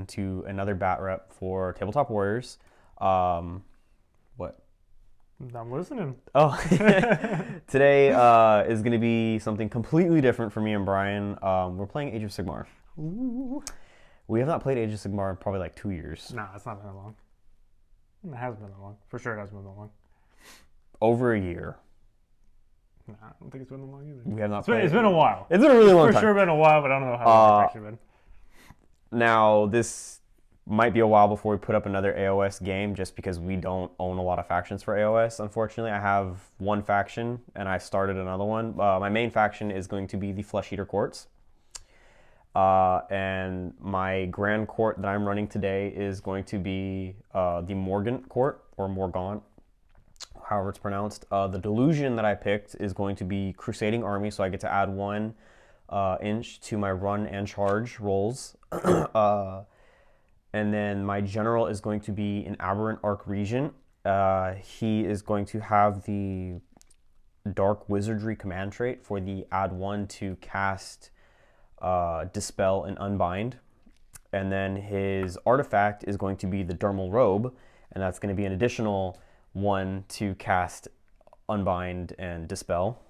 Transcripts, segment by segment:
to another bat rep for Tabletop Warriors. What? I'm listening. Oh, today is going to be something completely different for me and Brian. We're playing Age of Sigmar. Ooh. We have not played Age of Sigmar in probably like 2 years. Nah, it's not been that long. It hasn't been that long. For sure it hasn't been that long. Over a year. Nah, I don't think it's been that long either. We have not played. It's been a while. It's been a really long time. For sure been a while, but I don't know how long it's actually been. Now, this might be a while before we put up another AOS game just because we don't own a lot of factions for AOS, unfortunately. I have one faction, and I started another one. My main faction is going to be the Flesh Eater Courts. And my Grand Court that I'm running today is going to be the Morgan Court, or Morgan, however it's pronounced. The Delusion that I picked is going to be Crusading Army, so I get to add 1 inch to my run and charge rolls. And then my general is going to be an Aberrant Arc Regent. He is going to have the Dark Wizardry command trait for the add 1 to cast Dispel and Unbind. And then his artifact is going to be the Dermal Robe, and that's going to be an additional 1 to cast Unbind and Dispel.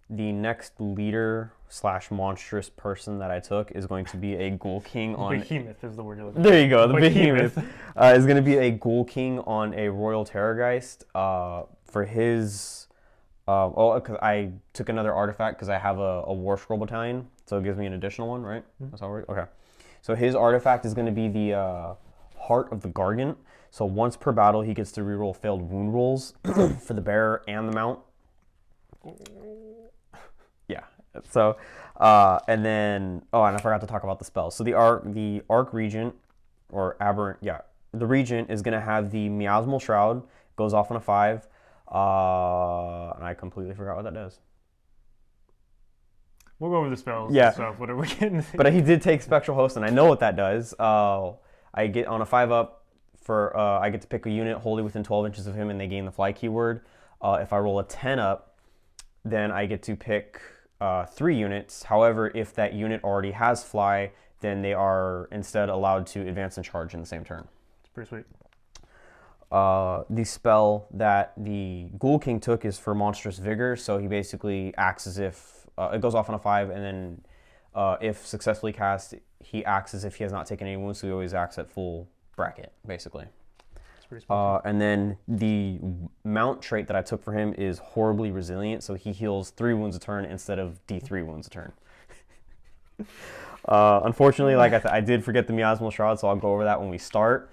The next leader / monstrous person that I took is going to be a Ghoul King on... Behemoth is the word you're looking for. There you go, the Behemoth. Is going to be a Ghoul King on a Royal Terrorgeist. For his... because I took another artifact because I have a War Scroll Battalion, so it gives me an additional one, right? Mm-hmm. That's how it works? Okay. So his artifact is going to be the Heart of the Gargant. So once per battle, he gets to reroll failed wound rolls for the bearer and the mount. Yeah. So, and then, and I forgot to talk about the spells. So the Arc Regent, or Aberrant, the Regent is going to have the Miasmal Shroud, goes off on a 5, and I completely forgot what that does. We'll go over the spells and stuff, whatever we get. But he did take Spectral Host, and I know what that does. I get on a 5-up, I get to pick a unit wholly within 12 inches of him, and they gain the fly keyword. If I roll a 10-up, then I get to pick 3 units. However, if that unit already has fly, then they are instead allowed to advance and charge in the same turn. It's pretty sweet. The spell that the Ghoul King took is for Monstrous Vigor, so he basically acts as if it goes off on a 5, and then if successfully cast, he acts as if he has not taken any wounds, so he always acts at full bracket, basically. And then the mount trait that I took for him is Horribly Resilient, so he heals 3 wounds a turn instead of D3 wounds a turn. Unfortunately, like I said, I did forget the Miasmal Shroud, so I'll go over that when we start.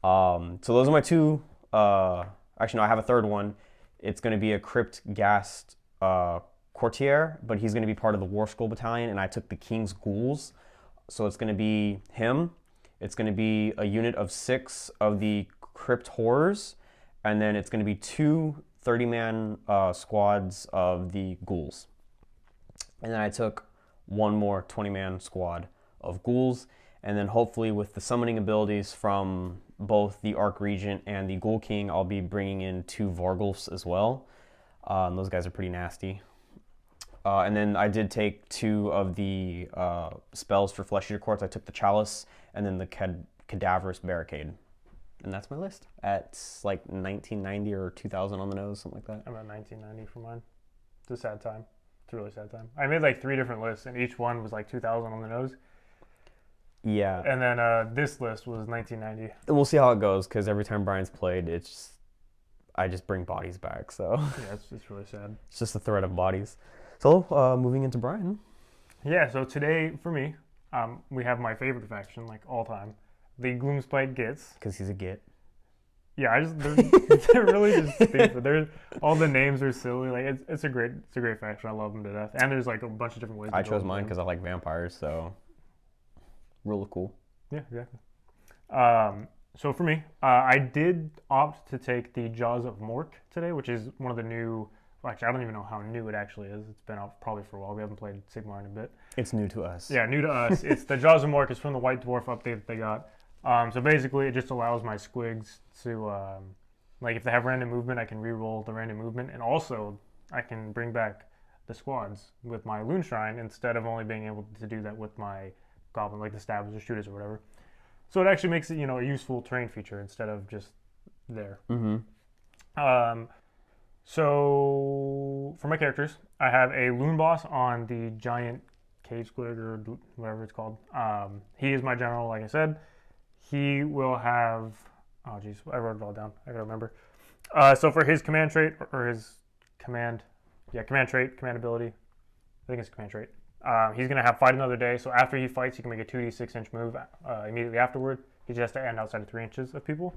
So those are my 2. Actually, no, I have a third one. It's going to be a Crypt Ghast Courtier, but he's going to be part of the War Scroll Battalion, and I took the King's Ghouls. So it's going to be him. It's going to be a unit of 6 of the Crypt Horrors, and then it's going to be 2 30-man squads of the Ghouls. And then I took 1 more 20-man squad of Ghouls, and then hopefully with the summoning abilities from both the Arc Regent and the Ghoul King, I'll be bringing in 2 Vargulfs as well. And those guys are pretty nasty. And then I did take 2 of the spells for Flesh Eater Courts. I took the Chalice and then the Cadaverous Barricade. And that's my list at like 1990 or 2000 on the nose, something like that. I'm at 1990 for mine. It's a sad time. It's a really sad time. I made like 3 different lists, and each one was like 2000 on the nose. Yeah. And then this list was 1990. And we'll see how it goes, because every time Brian's played, I just bring bodies back. So yeah, it's really sad. It's just a thread of bodies. So moving into Brian. Yeah. So today for me, we have my favorite faction, like all time, the Gloomspite Gits. Because he's a Git. Yeah, they're really just stupid. All the names are silly. Like it's a great faction. I love them to death. And there's like a bunch of different ways. I chose mine because I like vampires, so really cool. Yeah, exactly. So for me, I did opt to take the Jaws of Mork today, which is one of the new. Well, actually, I don't even know how new it actually is. It's been out probably for a while. We haven't played Sigmar in a bit. It's new to us. Yeah, new to us. It's the Jaws of Mork. It's from the White Dwarf update that they got. So basically, it just allows my squigs to, like, if they have random movement, I can reroll the random movement, and also I can bring back the squads with my Loon Shrine instead of only being able to do that with my goblin, like the stabbers or shooters or whatever. So it actually makes it, a useful terrain feature instead of just there. So for my characters, I have a loon boss on the giant cave squig or whatever it's called. He is my general, like I said. He will have, oh geez, I wrote it all down. I gotta remember. So for his command trait or his command trait, command ability, I think it's command trait. He's gonna have fight another day. So after he fights, he can make a 2d6-inch move immediately afterward. He just has to end outside of 3 inches of people.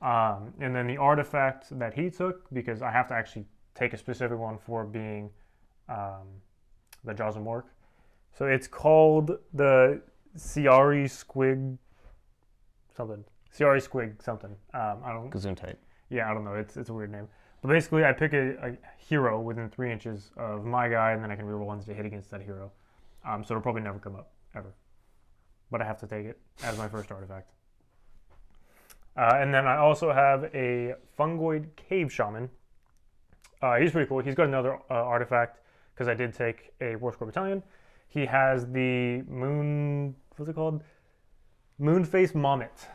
And then the artifact that he took, because I have to actually take a specific one for being the Jaws of Mork. So it's called the Ciari Squig something. Ciari Squig something. I don't. Gesundheit. Yeah, I don't know. It's a weird name. But basically, I pick a hero within 3 inches of my guy, and then I can reroll ones to hit against that hero. So it'll probably never come up ever. But I have to take it as my first artifact. And then I also have a Fungoid Cave Shaman. He's pretty cool. He's got another artifact because I did take a War Score Battalion. He has the Moon... What's it called? Moonface Mommet.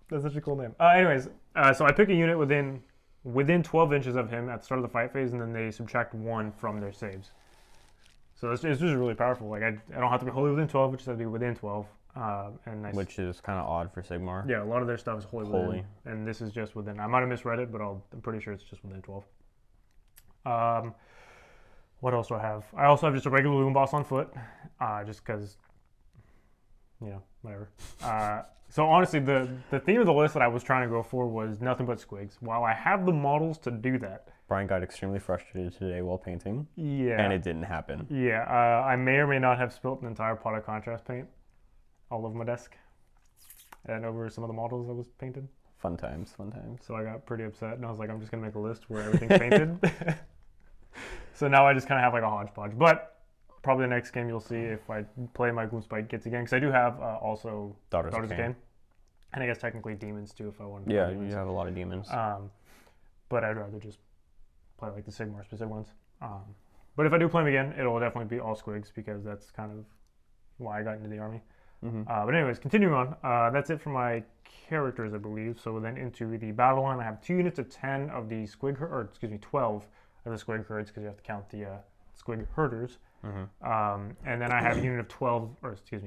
That's such a cool name. Anyways, so I pick a unit within 12 inches of him at the start of the fight phase, and then they subtract 1 from their saves. So it's just really powerful. Like I don't have to be wholly within 12, which has to be within 12. And nice. Which is kind of odd for Sigmar. Yeah, a lot of their stuff is wholly within, and this is just within. I might have misread it, but I'm pretty sure it's just within 12. What else do I have? I also have just a regular loon boss on foot, just because, whatever. So honestly, the theme of the list that I was trying to go for was nothing but squigs. While I have the models to do that, Brian got extremely frustrated today while painting. Yeah. And it didn't happen. Yeah, I may or may not have spilt an entire pot of contrast paint all over my desk and over some of the models that was painted. Fun times, fun times. So I got pretty upset, and I was like, I'm just going to make a list where everything's painted. So now I just kind of have like a hodgepodge. But probably the next game you'll see if I play my Gloomspite Gits again, because I do have also Daughters of Cain. And I guess technically demons too if I wanted to. Yeah, you have a lot of demons. But I'd rather just play like the Sigmar specific ones. But if I do play them again, it'll definitely be all squigs, because that's kind of why I got into the army. But anyways, continuing on, that's it for my characters, I believe. So then into the battle line, I have 2 units of 10 of the 12 of the squig herds, because you have to count the squig herders. And then I have a unit of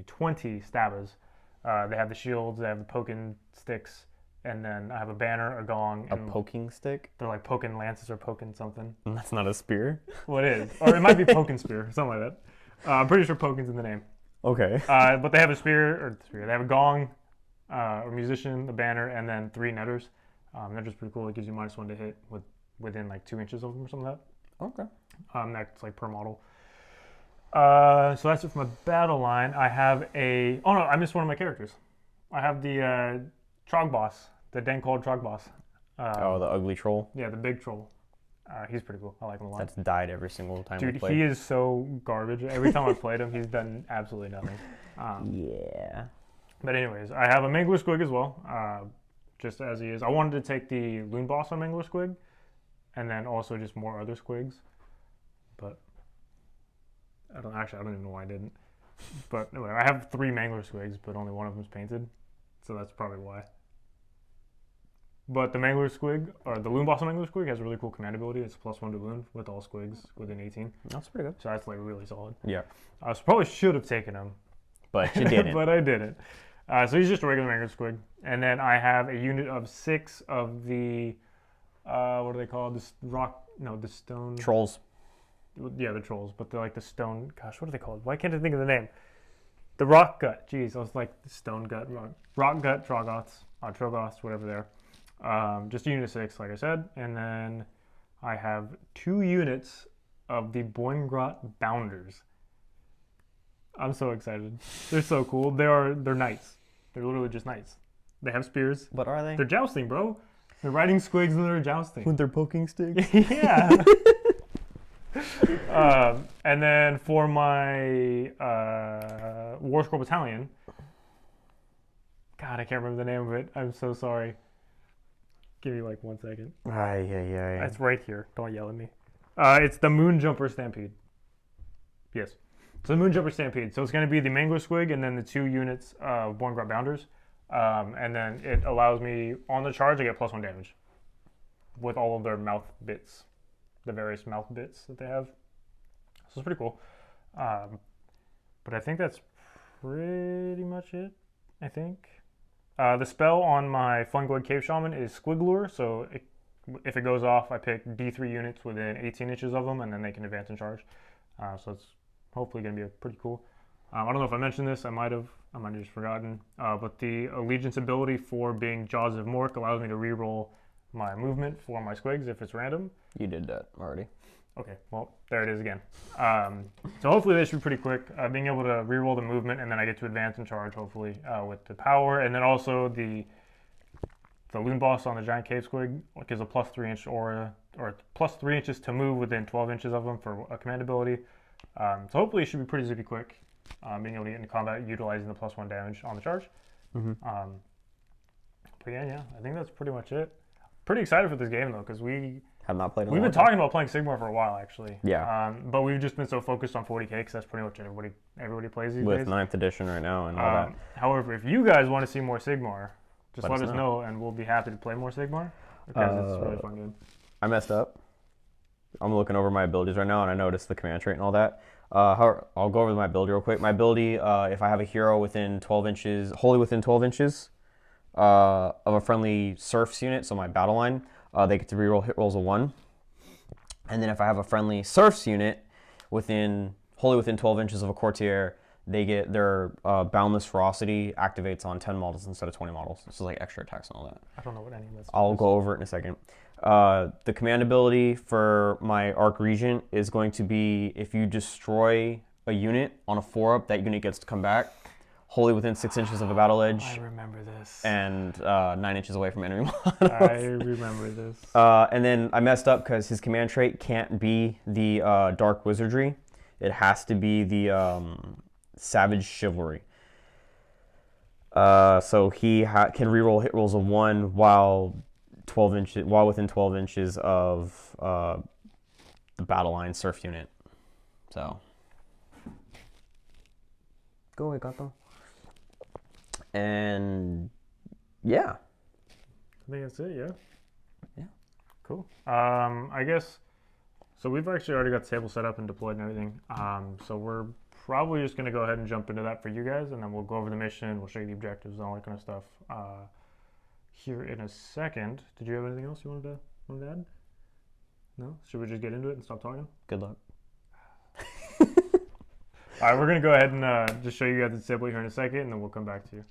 20 stabbers. They have the shields, they have the poking sticks, and then I have a banner, a gong. A poking stick? They're like poking lances or poking something. That's not a spear? Well, it is. Or it might be poking spear, something like that. I'm pretty sure poking's in the name. Okay. But they have a they have a gong, a musician, a banner, and then 3 netters. They're just pretty cool. It gives you -1 to hit within like 2 inches of them or something like that. Okay. That's like per model. So that's it for my battle line. I have oh no, I missed one of my characters. I have the Trog boss, the Denkald Trog boss. The ugly troll? Yeah, the big troll. He's pretty cool. I like him a lot. That's died every single time Dude, we played. he is so garbage. Every time I've played him, he's done absolutely nothing. Yeah. But anyways, I have a Mangler Squig as well, just as he is. I wanted to take the Loon Boss on Mangler Squig, and then also just more other Squigs. But I don't even know why I didn't. But anyway, I have 3 Mangler Squigs, but only one of them's painted, so that's probably why. But the Mangler Squig, or the Loon Boss on Mangler Squig, has a really cool command ability. It's +1 to Loon with all Squigs within 18. That's pretty good. So that's like really solid. Yeah. I probably should have taken him. But you didn't. But I didn't. So he's just a regular Mangler Squig. And then I have a unit of 6 of the, what are they called? The stone. Trolls. Yeah, the trolls. But they're like the stone, gosh, what are they called? Why can't I think of the name? The rock gut. Jeez, I was like the stone gut. Rock gut, Trogoths, whatever they're. Just a unit of 6, like I said. And then I have 2 units of the Boingrot Bounders. I'm so excited. They're so cool. They're knights. They're literally just knights. They have spears. What are they? They're jousting, bro. They're riding squigs and they're jousting. With their poking sticks? Yeah. And then for my War Scroll Battalion, God, I can't remember the name of it. I'm so sorry. Give me like 1 second. It's right here. Don't yell at me. It's the Moon Jumper Stampede. Yes. So the Moonjumper Stampede. So it's going to be the Mangler Squig and then the 2 units of Born Guard Bounders. And then it allows me, on the charge, I get +1 damage with all of their mouth bits, the various mouth bits that they have. So it's pretty cool. But I think that's pretty much it, I think. The spell on my Fungoid Cave Shaman is Squiglure, so if it goes off, I pick D3 units within 18 inches of them, and then they can advance and charge. So it's hopefully going to be pretty cool. I don't know if I mentioned this, I might have just forgotten, but the Allegiance ability for being Jaws of Mork allows me to reroll my movement for my squigs if it's random. You did that already. Okay, well, there it is again. So hopefully this should be pretty quick. Being able to reroll the movement, and then I get to advance and charge, hopefully, with the power. And then also the Loon Boss on the Giant Cave Squig gives a +3 inch aura, or +3 inches to move within 12 inches of them for a command ability. So hopefully it should be pretty zippy quick, being able to get into combat utilizing the +1 damage on the charge. But yeah, I think that's pretty much it. Pretty excited for this game, though, because have not played. We've been talking about playing Sigmar for a while, actually. Yeah. But we've just been so focused on 40k because that's pretty much everybody plays these days. With 9th edition right now and all that. However, if you guys want to see more Sigmar, just let us know, and we'll be happy to play more Sigmar because it's a really fun game. I messed up. I'm looking over my abilities right now, and I noticed the command trait and all that. I'll go over my ability real quick. My ability, if I have a hero within 12 inches, wholly within 12 inches of a friendly Serfs unit, so my battle line, they get to reroll hit rolls of 1. And then if I have a friendly Serfs unit wholly within 12 inches of a Courtier, they get their Boundless Ferocity activates on 10 models instead of 20 models. This is like extra attacks and all that. I don't know what any of this I'll go over it in a second. The command ability for my Arc Regent is going to be if you destroy a unit on a 4-up, that unit gets to come back wholly within 6 inches of a battle edge. I remember this. And 9 inches away from enemy models. I remember this. And then I messed up because his command trait can't be the Dark Wizardry. It has to be the Savage Chivalry. So he can reroll hit rolls of 1 while within 12 inches of the battle line Surf unit. So go away, Gato. And yeah, I think that's it. Yeah. Yeah. Cool. I guess. So we've actually already got the table set up and deployed and everything. So we're probably just going to go ahead and jump into that for you guys, and then we'll go over the mission. We'll show you the objectives and all that kind of stuff here in a second. Did you have anything else you wanted to add? No? Should we just get into it and stop talking? Good luck. All right, we're going to go ahead and just show you guys the table here in a second, and then we'll come back to you.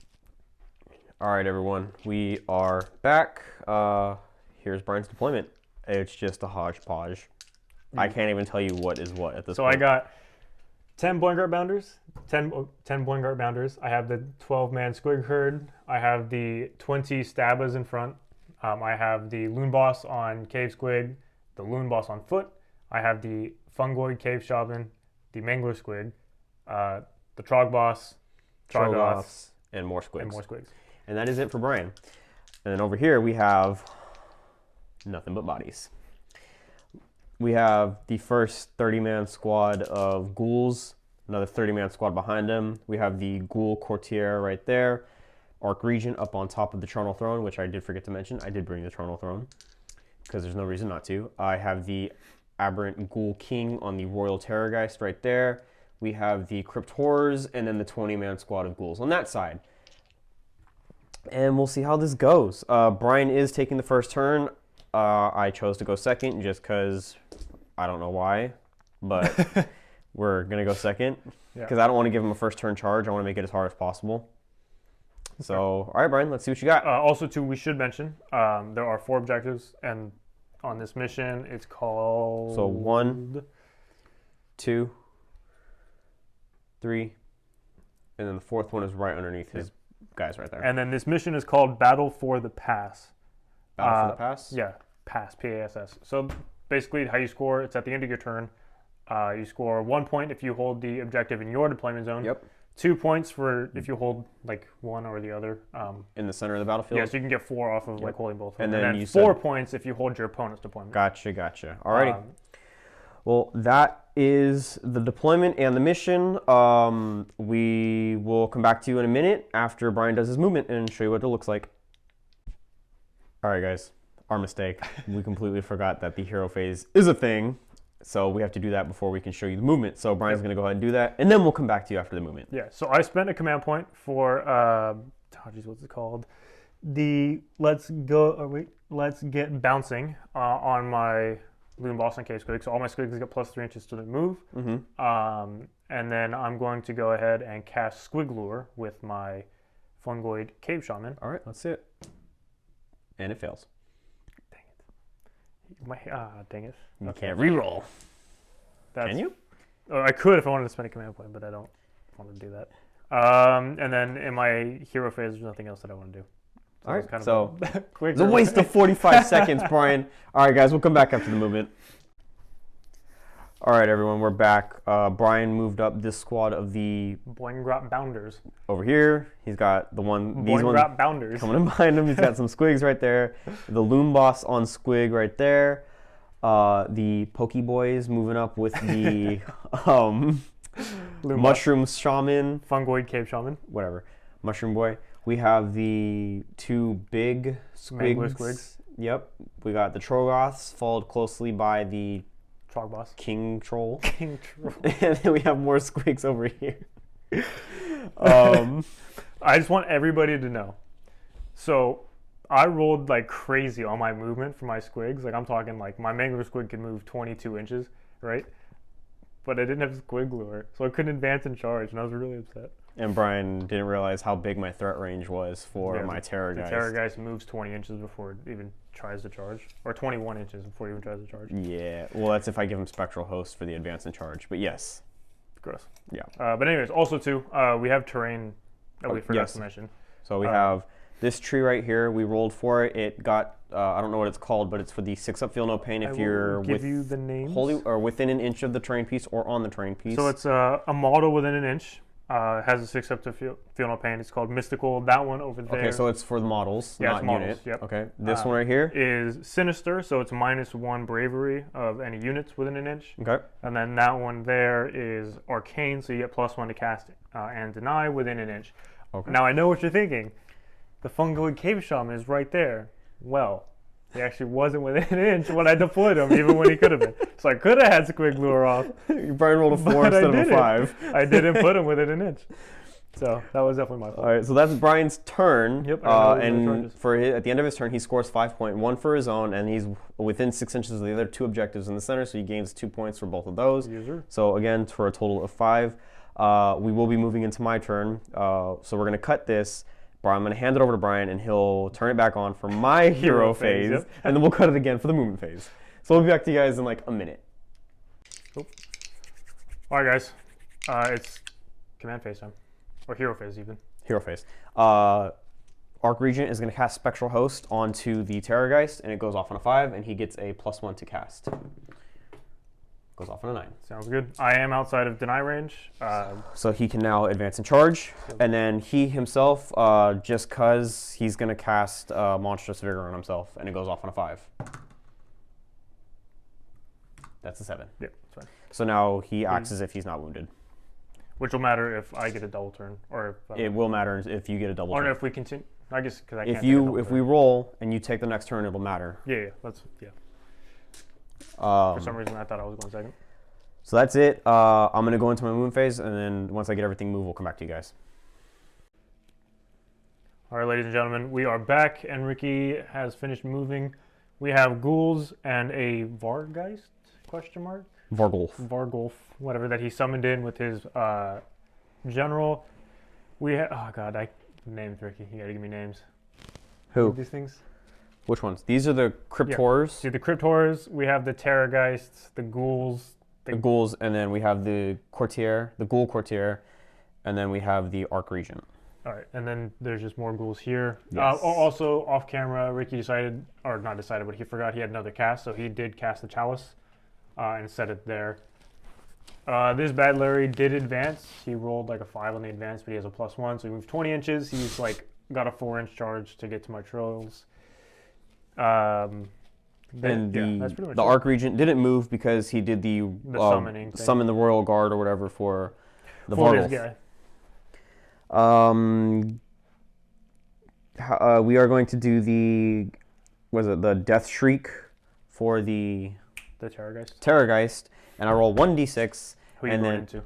All right, everyone. We are back. Here's Brian's deployment. It's just a hodgepodge. I can't even tell you what is what at this point. So I got 10 Boingart Bounders, 10 Boingart Bounders. I have the 12-man Squig Herd. I have the 20 Stabbas in front. I have the Loon Boss on Cave Squig, the Loon Boss on foot. I have the Fungoid Cave Shaman, the Mangler Squig, the Trog Boss, Trogoths, and more squigs. Squigs. And that is it for Brian. And then over here we have nothing but bodies. We have the first 30-man squad of ghouls, another 30-man squad behind them. We have the ghoul courtier right there. Arc Regent up on top of the Tronal Throne, which I did forget to mention. I did bring the Tronal Throne because there's no reason not to. I have the Aberrant Ghoul King on the Royal Terrorgeist right there. We have the Crypt Horrors and then the 20-man squad of ghouls on that side. And we'll see how this goes. Brian is taking the first turn. I chose to go second just because I don't know why, but we're going to go second because I don't want to give him a first turn charge. I want to make it as hard as possible. So, all right, Brian, let's see what you got. Also, too, we should mention there are 4 objectives, and on this mission, it's called... So 1, 2, 3, and then the 4th one is right underneath his guys right there. And then this mission is called Battle for the Pass. Battle for the Pass? Yeah, Pass, P-A-S-S. So basically how you score, it's at the end of your turn. You score 1 point if you hold the objective in your deployment zone. Yep. 2 points for if you hold like one or the other. In the center of the battlefield? Yeah, so you can get 4 off of like holding both. And then you 4 points if you hold your opponent's deployment. Gotcha. Alrighty. Well, that is the deployment and the mission. We will come back to you in a minute after Brian does his movement and show you what it looks like. All right, guys, our mistake. We completely forgot that the hero phase is a thing. So we have to do that before we can show you the movement. So Brian's going to go ahead and do that, and then we'll come back to you after the movement. Yeah, so I spent a command point for, what's it called? The let's get bouncing on my Loon Boston Cave Squig. So all my squigs get plus 3 inches to their move. And then I'm going to go ahead and cast Squig Lure with my Fungoid Cave Shaman. All right, let's see it. And it fails. Dang it. You can't reroll. Can you? Oh, I could if I wanted to spend a command point, but I don't want to do that. And then in my hero phase, there's nothing else that I want to do. So all right, kind of so quick. It's a waste of 45 seconds, Brian. All right, guys, we'll come back after the movement. All right, everyone, we're back. Brian moved up this squad of the Boingrot Bounders. Over here. He's got the one. These ones Boingrot Bounders. coming in behind him. He's got some squigs right there. The Loon Boss on squig right there. The Pokeboys moving up with the Mushroom Shaman. Fungoid Cave Shaman. Whatever. Mushroom Boy. We have the 2 big squigs. Yep. We got the Trogoths, followed closely by the Trog Boss. King Troll. King Troll. And then we have more squigs over here. I just want everybody to know. So I rolled like crazy on my movement for my squigs. Like I'm talking like my Mangler squig could move 22 inches, right? But I didn't have Squig Lure, so I couldn't advance and charge, and I was really upset. And Brian didn't realize how big my threat range was for my Terrorgeist. The Terrorgeist moves 20 inches before it even tries to charge. Or 21 inches before it even tries to charge. Yeah, well, that's if I give him Spectral Host for the advance and charge. But yes. Gross. Yeah. But anyways, also too, we have terrain that we forgot to mention. So we have this tree right here. We rolled for it. It got, I don't know what it's called, but it's for the 6-up Feel No Pain if you're you the names. Within an inch of the terrain piece or on the terrain piece. So it's a model within an inch. Has a 6-up to feel no pain. It's called Mystical. That one over there. Okay, so it's for the models, not it's models, unit. Yep. Okay, this one right here is Sinister, so it's -1 bravery of any units within an inch. Okay. And then that one there is Arcane, so you get +1 to cast and deny within an inch. Okay. Now I know what you're thinking. The Fungoid Cave Shaman is right there. Well, he actually wasn't within an inch when I deployed him, even when he could have been. So I could have had Squig Lure off. Brian rolled a 4 instead of a 5. I didn't put him within an inch. So that was definitely my fault. All right, so that's Brian's turn. Yep. And at the end of his turn, he scores 5.1 for his own, and he's within 6 inches of the other 2 objectives in the center, so he gains 2 points for both of those. User. So again, for a total of 5. We will be moving into my turn, so we're going to cut this. I'm going to hand it over to Brian, and he'll turn it back on for my hero phase, yep. And then we'll cut it again for the movement phase. So we'll be back to you guys in like a minute. Cool. All right, guys. It's command phase time. Or hero phase, even. Hero phase. Arc Regent is going to cast Spectral Host onto the Terrorgeist, and it goes off on a 5, and he gets a +1 to cast. Goes off on a 9. Sounds good. I am outside of deny range. So he can now advance and charge. And then he himself, just because he's going to cast Monstrous Vigor on himself, and it goes off on a 5. That's a 7. Yeah, that's fine. So now he acts as if he's not wounded. Which will matter if I get a double turn, or if, it will matter if you get a double turn. Or if we continue. I guess because I can't. If we roll and you take the next turn, it'll matter. Yeah. For some reason, I thought I was going second. So that's it. I'm gonna go into my movement phase, and then once I get everything moved, we'll come back to you guys. All right, ladies and gentlemen, we are back, and Ricky has finished moving. We have ghouls and a Vargeist ? Vargolf, whatever, that he summoned in with his general. We have, names, Ricky. You gotta give me names. Who? These things? Which ones? These are the Crypt Horrors. See, the Crypt Horrors, we have the Terrorgeists, the ghouls. The ghouls, and then we have the Courtier, the Ghoul Courtier, and then we have the Arc Regent. All right, and then there's just more ghouls here. Yes. Also, off camera, Ricky decided, or not decided, but he forgot he had another cast, so he did cast the Chalice and set it there. This bad Larry did advance. He rolled like a 5 on the advance, but he has a +1, so he moved 20 inches. He's like got a 4-inch charge to get to my trolls. And that's pretty much the it. Arc Regent didn't move because he did the summoning thing. summon the Royal Guard or whatever for the For this Vargulf. guy. We are going to do the Death Shriek for the Terrorgeist, and I roll 1d6. Who you and going then into?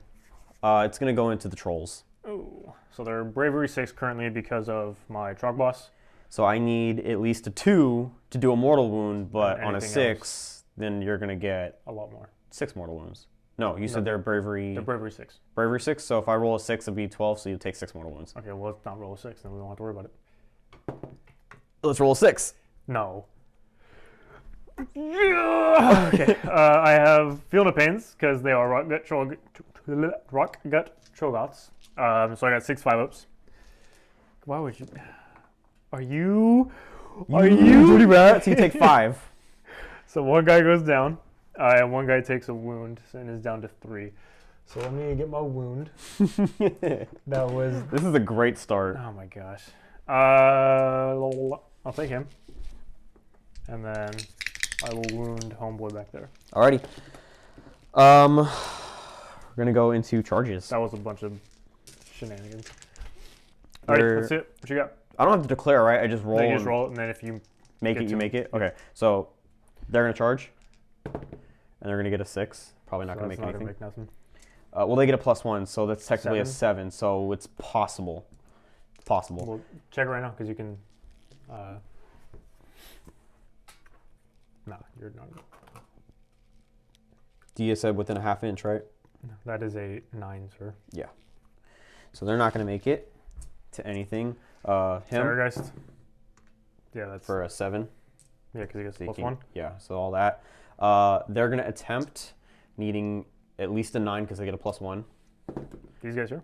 It's going to go into the Trolls. Oh, so they're Bravery 6 currently because of my Trog Boss. So I need at least a 2 to do a mortal wound, but on a 6, then you're going to get a lot more. 6 mortal wounds. No, you said they're Bravery... They're Bravery 6. Bravery 6, so if I roll a 6, it'll be 12, so you take 6 mortal wounds. Okay, well, let's not roll a 6, then we don't have to worry about it. Let's roll a 6. No. Okay, I have Field of Pains, because they are Rock Gut Trogoths. So I got 6 5-ups. Why would you... Are you dirty rat? So you take 5. So one guy goes down, and one guy takes a wound and is down to 3. So let me get my wound. This is a great start. Oh my gosh. I'll take him, and then I will wound homeboy back there. Alrighty. We're gonna go into charges. That was a bunch of shenanigans. Alright, that's it. What you got? I don't have to declare, right? I just roll. You just roll it, and then if you make it, you make it. Okay, so they're gonna charge, and they're gonna get a 6. Probably not gonna make anything. Make nothing. Well, they get a +1, so that's technically 7? a 7. So it's possible. Possible. Well, check it right now because you can. No, you're not. Dia said within a ½ inch, right? That is a 9, sir. Yeah. So they're not gonna make it to anything. Him. Terrorgeist. Yeah, that's for a 7. Yeah, because he gets So +1. Yeah, so all that. They're gonna attempt needing at least a 9 because they get a +1. These guys here.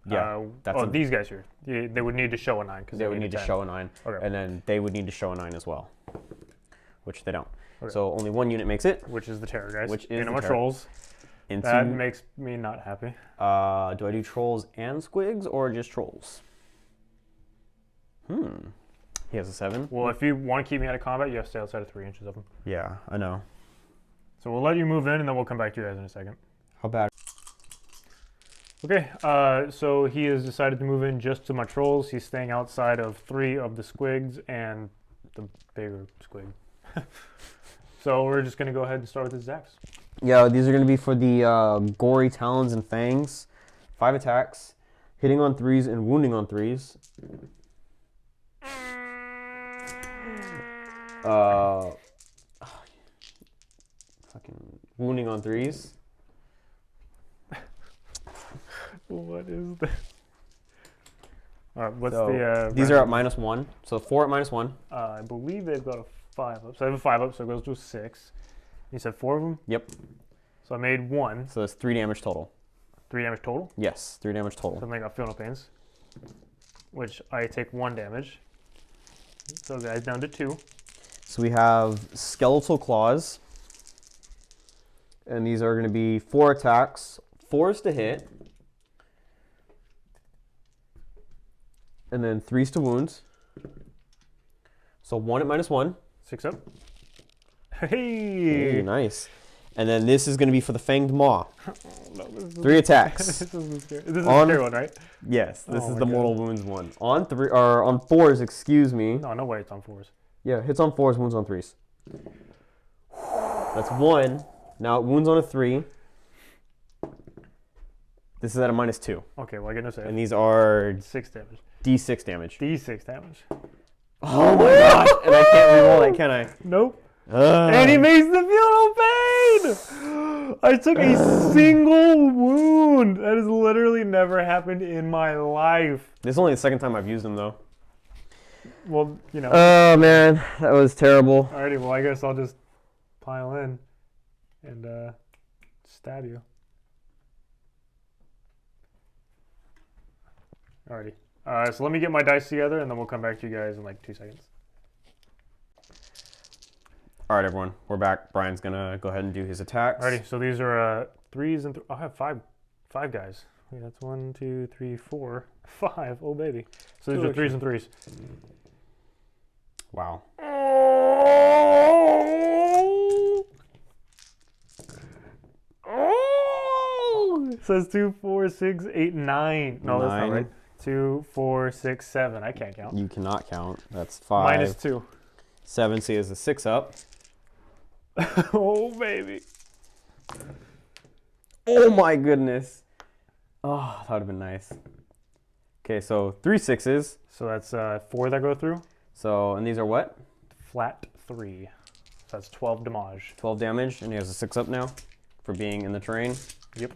Yeah. These guys here. They would need to show a 9 because they would need to show a 9, and then they would need to show a 9 as well, which they don't. Okay. So only 1 unit makes it, which is the Terrorgeist. Which is my Trolls. That makes me not happy. Do I do Trolls and Squigs or just Trolls? He has a 7. Well, if you want to keep me out of combat, you have to stay outside of 3 inches of him. Yeah, I know. So we'll let you move in, and then we'll come back to you guys in a second. How bad? Okay, so he has decided to move in just to my Trolls. He's staying outside of 3 of the Squigs and the bigger Squig. So we're just going to go ahead and start with his attacks. Yeah, these are going to be for the Gory Talons and Fangs. 5 attacks, hitting on 3s and wounding on 3s. Fucking wounding on 3s. What is that? Alright, what's these are at -1, so 4 at -1. I believe they've got a 5-up. So I have a 5-up, so it goes to a 6. You said 4 of them? Yep. So I made 1. So that's 3 damage total. 3 damage total? Yes, 3 damage total. So then I got Feel No Pains, which I take 1 damage. So guys, down to 2. So we have Skeletal Claws. And these are going to be 4 attacks, 4s to hit. And then 3s to wounds. So 1 at -1. 6 up. Hey! Ooh, nice. And then this is going to be for the Fanged Maw. Oh, no, 3 attacks. This is the scary one, right? Yes, this is the mortal wounds one. On 4s, excuse me. No way it's on 4s. Yeah, hits on 4s, wounds on 3s. That's 1. Now it wounds on a 3. This is at a -2. Okay, well I get no save. And these are 6 damage. D6 damage. D6 damage. Oh my god! And I can't reroll that, can I? Nope. And he makes the Feel No Pain! I took a single wound. That has literally never happened in my life. This is only the second time I've used them, though. Well, you know. Oh, man. That was terrible. Alrighty, well, I guess I'll just pile in and stab you. Alrighty. So let me get my dice together, and then we'll come back to you guys in like 2 seconds. All right, everyone, we're back. Brian's gonna go ahead and do his attacks. Alrighty, so these are 3s and I have five guys. Wait, that's 1, 2, 3, 4, 5. Oh baby. So these are 3s and 3s. Wow. says 2, 4, 6, 8, 9. No, that's not 9. right. 2, 4, 6, 7. I can't count. You cannot count. That's 5. -2. 7, so he has a 6 up. Oh, baby. Oh my goodness. Oh, that would have been nice. Okay, so 3 6s. So that's 4 that go through. So, and these are what? Flat 3. So that's 12 damage. 12 damage, and he has a 6 up now for being in the terrain. Yep.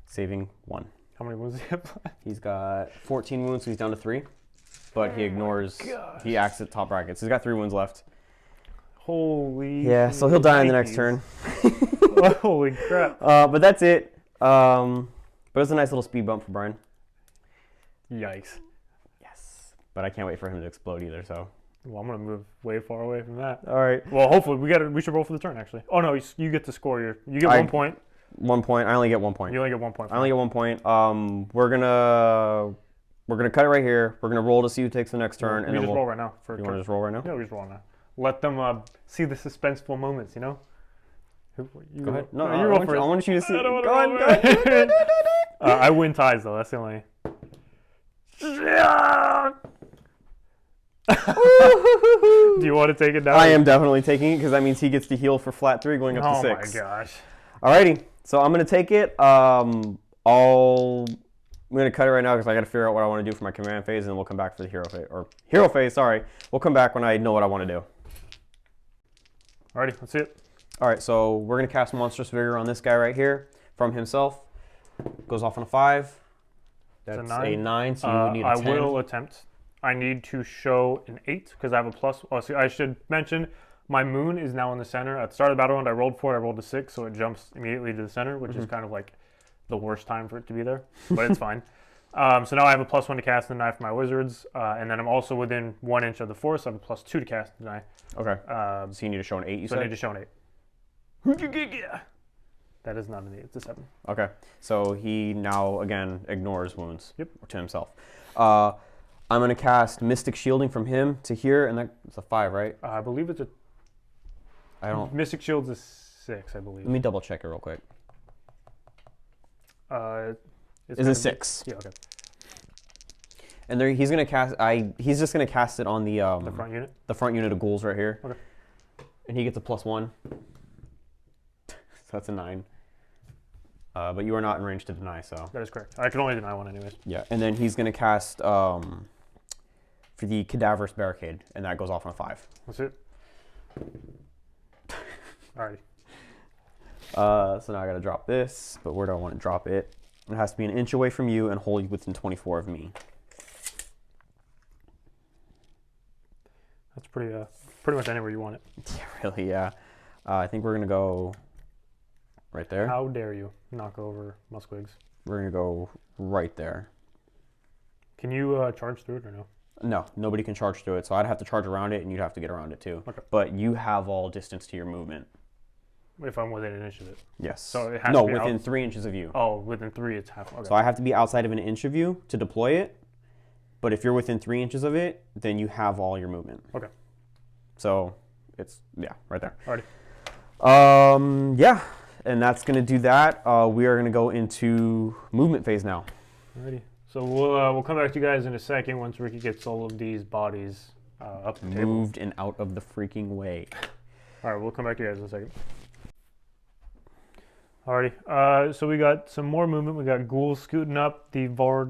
Saving 1. How many wounds does he have? He's got 14 wounds, so he's down to 3. But he ignores, he acts at top brackets. He's got 3 wounds left. Holy. Yeah, so he'll die in the next turn. Holy crap. But that's it. But it's a nice little speed bump for Brian. Yikes. Yes. But I can't wait for him to explode either, so. Well, I'm going to move way far away from that. All right. Well, hopefully, we should roll for the turn, actually. Oh, no, you get to score you get 1 point. 1 point. I only get 1 point. You only get 1 point. I only get 1 point. We're gonna cut it right here. We're gonna roll to see who takes the next turn, and we then just we'll roll right now. You want to just roll right now? Yeah, we just roll now. Let them see the suspenseful moments, you know? Go ahead. No, you roll first. I want you to see. Go ahead. I win ties, though. That's the only... Do you want to take it down? I am definitely taking it because that means he gets to heal for flat 3 going up to 6. Oh my gosh. Alrighty, so I'm gonna take it. I'm gonna cut it right now because I gotta figure out what I want to do for my command phase, and then we'll come back for the hero phase. Sorry, we'll come back when I know what I want to do. Alrighty, let's see it. All right, so we're gonna cast Monstrous Vigor on this guy right here from himself. Goes off on a 5. That's a 9. So you would need a 10. I will attempt. I need to show an 8 because I have a plus. Oh, see, I should mention my moon is now in the center. At the start of the battle round, I rolled 4, I rolled a 6, so it jumps immediately to the center, which is kind of like the worst time for it to be there, but it's fine. So now I have a +1 to cast and deny for my wizards, and then I'm also within 1 inch of the forest, so I have a +2 to cast and deny. Okay. So you need to show an 8, you so said? I need to show an 8. That is not an 8, it's a 7. Okay. So he now, again, ignores wounds to himself. I'm going to cast Mystic Shielding from him to here, and that's a 5, right? I believe it's a... I don't... Mystic Shield's a 6, I believe. Let me double check it real quick. It's a 6. Yeah, okay. And there, he's gonna cast. He's just gonna cast it on the front unit. The front unit of ghouls right here. Okay. And he gets a +1. So that's a 9. But you are not in range to deny, so. That is correct. I can only deny 1 anyways. Yeah, and then he's gonna cast for the Cadaverous Barricade, and that goes off on a 5. That's it. Alrighty. So now I gotta drop this, but where do I want to drop it? It has to be an inch away from you and wholly within 24 of me. That's pretty much anywhere you want it. Yeah, really, yeah. I think we're gonna go right there. How dare you knock over Muskwigs? We're gonna go right there. Can you charge through it or no? No, nobody can charge through it, so I'd have to charge around it, and you'd have to get around it too. Okay. But you have all distance to your movement. If I'm within an inch of it. Yes. So it has no, to be within 3 inches of you. Oh, within 3, it's half. Okay. So I have to be outside of an inch of you to deploy it. But if you're within 3 inches of it, then you have all your movement. Okay. So it's right there. Alrighty. Yeah, and that's gonna do that. We are gonna go into movement phase now. Alrighty. So we'll come back to you guys in a second once Ricky gets all of these bodies up the table. Moved and out of the freaking way. All right, we'll come back to you guys in a second. Alrighty, so we got some more movement. We got ghouls scooting up the Vargolf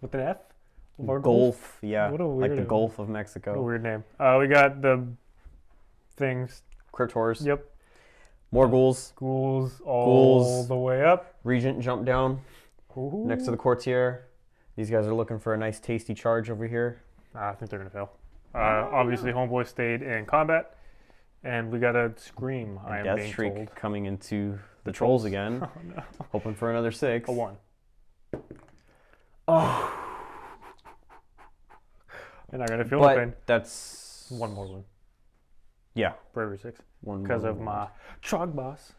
with an F? Gulf, yeah, what a weird like the name. Gulf of Mexico. What a weird name. We got the things. Cryptors. Yep. More ghouls. Ghouls all the way up. Regent jump down Ooh. next to the courtier. These guys are looking for a nice tasty charge over here. I think they're gonna fail. Obviously, homeboy stayed in combat, and we got a scream. I am Death being Shriek told. coming into the trolls again. Oh no! Hoping for another 6. A 1. Oh. And I gotta feel the pain. That's 1 more one. Yeah. Bravery 6. One Because more of my Trog boss.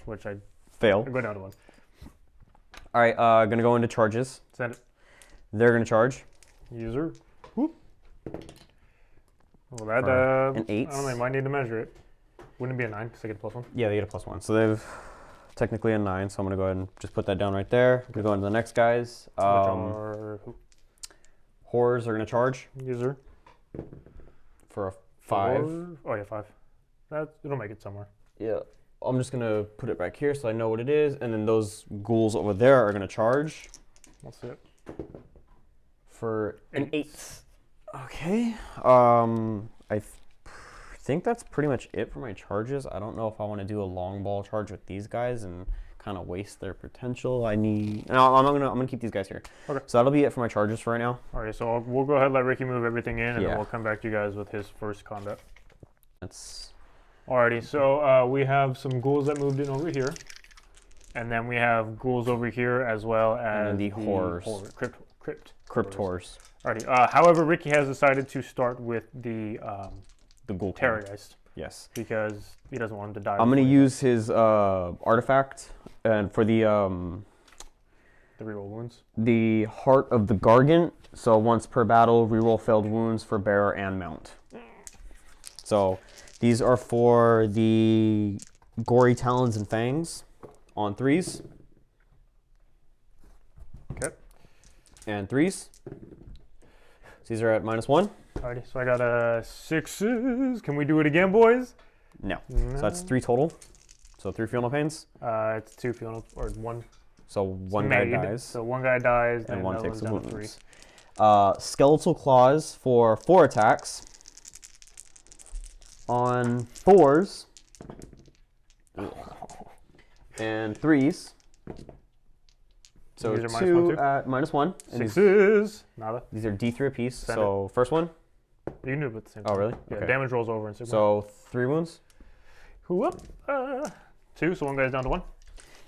Which I fail. go down to 1. All right, gonna go into charges. Send it. They're gonna charge. User. Whoop. Well, that an 8. I don't know. You might need to measure it. Wouldn't it be a 9 because I get a +1? Yeah, they get a +1. So they've technically a 9. So I'm gonna go ahead and just put that down right there. I'm gonna go into the next guys. Which are who? Horrors are gonna charge. User. For a 5. Oh yeah, 5. It'll make it somewhere. Yeah. I'm just gonna put it back here so I know what it is, and then those ghouls over there are gonna charge. Let's see it. For an 8. Okay. I think that's pretty much it for my charges. I don't know if I want to do a long ball charge with these guys and kind of waste their potential. No, I'm gonna keep these guys here. Okay. So that'll be it for my charges for right now. All right, so we'll go ahead and let Ricky move everything in, and Yeah. then we'll come back to you guys with his first combat. That's Alrighty, so we have some ghouls that moved in over here, and then we have ghouls over here as well as the horrors. Crypt horrors. Alrighty. However, Ricky has decided to start with the ghoul Terrorgeist. Yes. Because he doesn't want him to die. I'm gonna use his artifact and for the reroll wounds. The Heart of the Gargant. So once per battle, reroll failed wounds for bearer and mount. So these are for the Gory Talons and Fangs on 3s. Okay. And 3s. So these are at -1. Alrighty, so I got 6s. Can we do it again, boys? No. So that's 3 total. So 3 Fiona Pains. It's 2 Fiona, or 1. So one guy dies. So one guy dies, and one takes the down to wounds. 3. Skeletal Claws for 4 attacks. On 4s. And 3s. So These are 2 -1, at -1. And 6s. Nada. these are D3 apiece. Send so first one. You can do it with the same Oh, really? Yeah, Okay. damage rolls over in 6. So 3 wounds. Whoop. 2, so one guy's down to 1.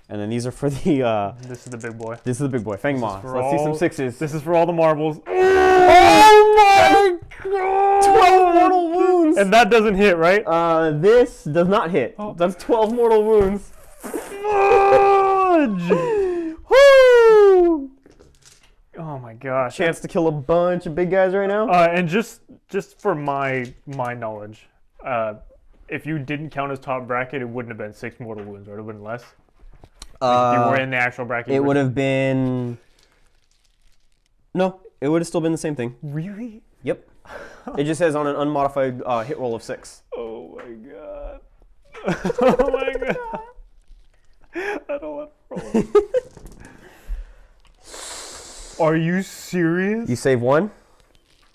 And then these are for the... This is the big boy. This is the big boy, Fang Maw. Let's see some 6s. This is for all the marbles. Oh my god! 12 mortal wounds! And that doesn't hit, right? This does not hit. Oh. That's 12 mortal wounds. Fudge! Woo! Oh my gosh. Chance to kill a bunch of big guys right now. And just for my knowledge, if you didn't count as top bracket, it wouldn't have been 6 mortal wounds, right? It would have been less. If you were in the actual bracket. It would have been... No, it would have still been the same thing. Really? Yep. It just says on an unmodified hit roll of 6. Oh my god. Oh my god. I don't want to roll. Are you serious? You save 1.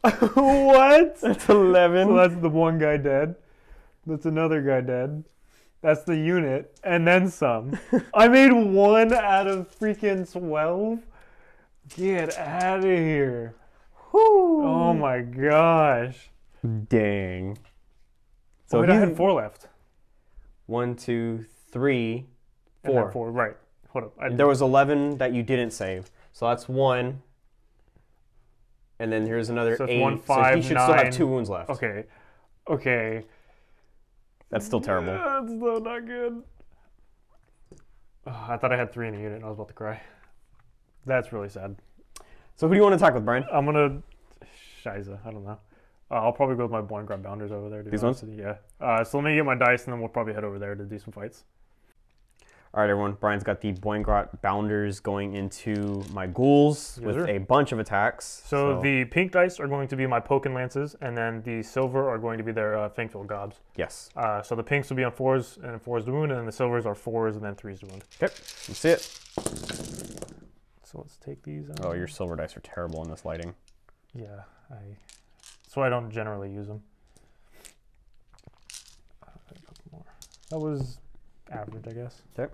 What? That's 11. So that's the one guy dead. That's another guy dead. That's the unit. And then some. I made 1 out of freaking 12? Get out of here. Whew. Oh my gosh. Dang. So I had 4 left. 1, 2, 3, 4. And then 4, right. Hold up. There was 11 that you didn't save. So that's 1. And then here's another So it's 8. 1, 5, so he should still have 9. 2 wounds left. Okay. Okay. That's still terrible. That's still not good. Oh, I thought I had 3 in a unit and I was about to cry. That's really sad. So who do you want to attack with, Brian? I'm gonna... Shiza, I don't know. I'll probably go with my Boing Grab Bounders over there. These ones? Yeah. So let me get my dice and then we'll probably head over there to do some fights. All right, everyone. Brian's got the Boingrot Bounders going into my ghouls with a bunch of attacks. So the pink dice are going to be my Pokin Lances, and then the silver are going to be their Fangfilled Gobs. Yes. So the pinks will be on 4s and 4s to wound, and then the silvers are 4s and then 3s to wound. Okay, let's see it. So let's take these out. Oh, your silver dice are terrible in this lighting. Yeah, so I don't generally use them. A couple more. That was average, I guess. Okay.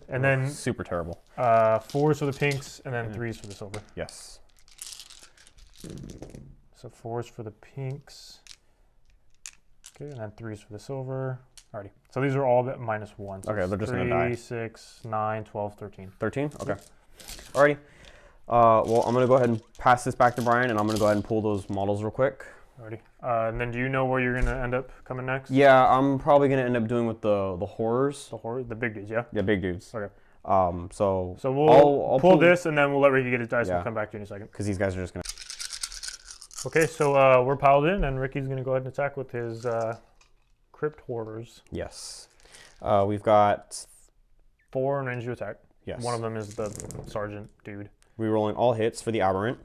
And then super terrible. 4s for the pinks, and then 3s for the silver. Yes. So 4s for the pinks. Okay, and then 3s for the silver. Alrighty. So these are all at -1. So okay, they're just going to die. 3, 6, 9, 12, 13. 13? Okay. Alrighty. Well, I'm going to go ahead and pass this back to Brian, and I'm going to go ahead and pull those models real quick. Alrighty. And then do you know where you're going to end up coming next? Yeah, I'm probably going to end up doing with the horrors. The big dudes, yeah? Yeah, big dudes. Okay. So we'll I'll pull this, and then we'll let Ricky get his dice, and Yeah. we'll come back to you in a second. Because these guys are just going to... Okay, so we're piled in, and Ricky's going to go ahead and attack with his Crypt Horrors. Yes. We've got 4 range to attack. Yes. One of them is the Sergeant dude. Rerolling all hits for the Aberrant.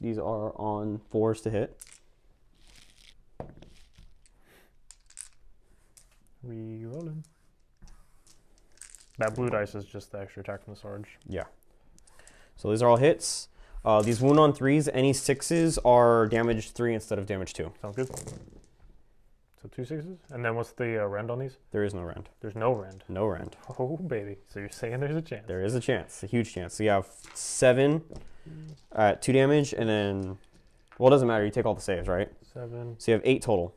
These are on 4s to hit. Rerolling. That blue dice is just the extra attack from the Sarge. Yeah. So these are all hits. These wound on 3s, any 6s are damage 3 instead of damage 2. Sounds good. So 2 6s. And then what's the rend on these? There is no rend. There's no rend. No rend. Oh, baby. So you're saying there's a chance. There is a chance, a huge chance. So you have 7 at 2 damage, and then, well, it doesn't matter. You take all the saves, right? 7. So you have 8 total.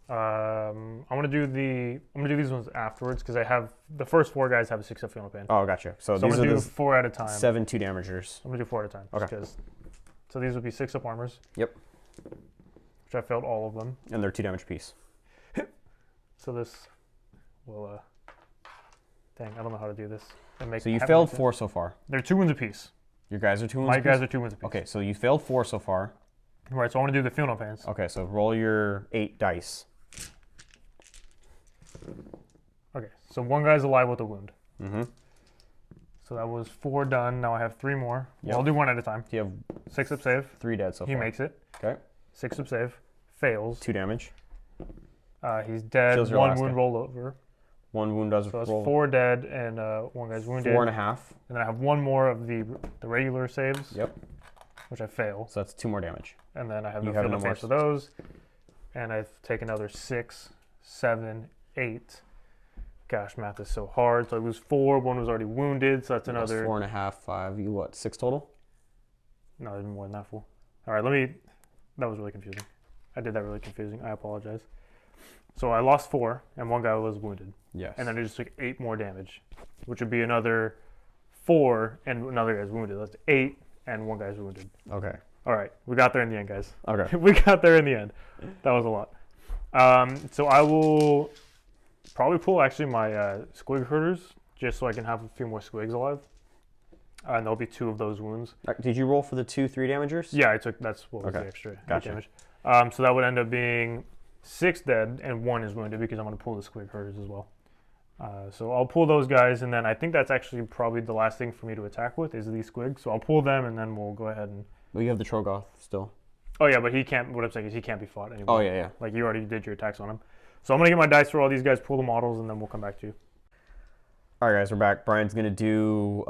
I'm gonna do these ones afterwards because I have the first 4 guys have a 6 up feeling pain. Oh, gotcha. So I'm these gonna are do the 4 at a time. 7 2 damagers. I'm gonna do 4 at a time. Okay. So these would be 6 up armors. Yep. Which I failed all of them. And they're 2 damage piece. So this will dang, I don't know how to do this. And make So you failed 4 so far. They're 2 wounds apiece. Your guys are 2 wounds My apiece? guys are 2 wounds apiece. Okay, so you failed 4 so far. Right, so I want to do the feel no pains. Okay, so roll your 8 dice. Okay, so 1 guy's alive with a wound. Mm-hmm. So that was 4 done. Now I have 3 more. Yep. Well, I'll do 1 at a time. You have 6 up save. 3 dead so far. He makes it. Okay. 6 up save. Fails. 2 damage. He's dead. Kills your 1 last wound guy. roll over. 1 wound does So that's roll. 4 dead and 1 guy's wounded. 4.5. And then I have 1 more of the regular saves. Yep. Which I fail. So that's 2 more damage. And then I have You no have field no of more face for those. And I've taken another 6, 7, 8. Gosh, math is so hard. So I lose 4. 1 was already wounded. So that's another. 4.5, 5. You what? 6 total? No, there's more than that, fool. All right, that was really confusing. I did that really confusing. I apologize. So I lost 4, and 1 guy was wounded. Yes. And then I just took 8 more damage, which would be another 4, and another guy's wounded. That's 8, and 1 guy's wounded. Okay. All right, we got there in the end, guys. Okay. We got there in the end. That was a lot. So I will probably pull actually my squig herders, just so I can have a few more squigs alive. And there'll be 2 of those wounds. Did you roll for the 2 3 damagers? Yeah, I took. That's what was Okay. the extra Gotcha. damage. So that would end up being 6 dead and 1 is wounded because I'm going to pull the squig herders as well. So I'll pull those guys, and then I think that's actually probably the last thing for me to attack with is these squigs. So I'll pull them, and then we'll go ahead and. Well, you have the Trogoth still. Oh yeah, but he can't. What I'm saying is he can't be fought anymore. Oh, yeah. Like you already did your attacks on him. So I'm gonna get my dice for all these guys, pull the models, and then we'll come back to you. All right, guys, we're back. Brian's going to do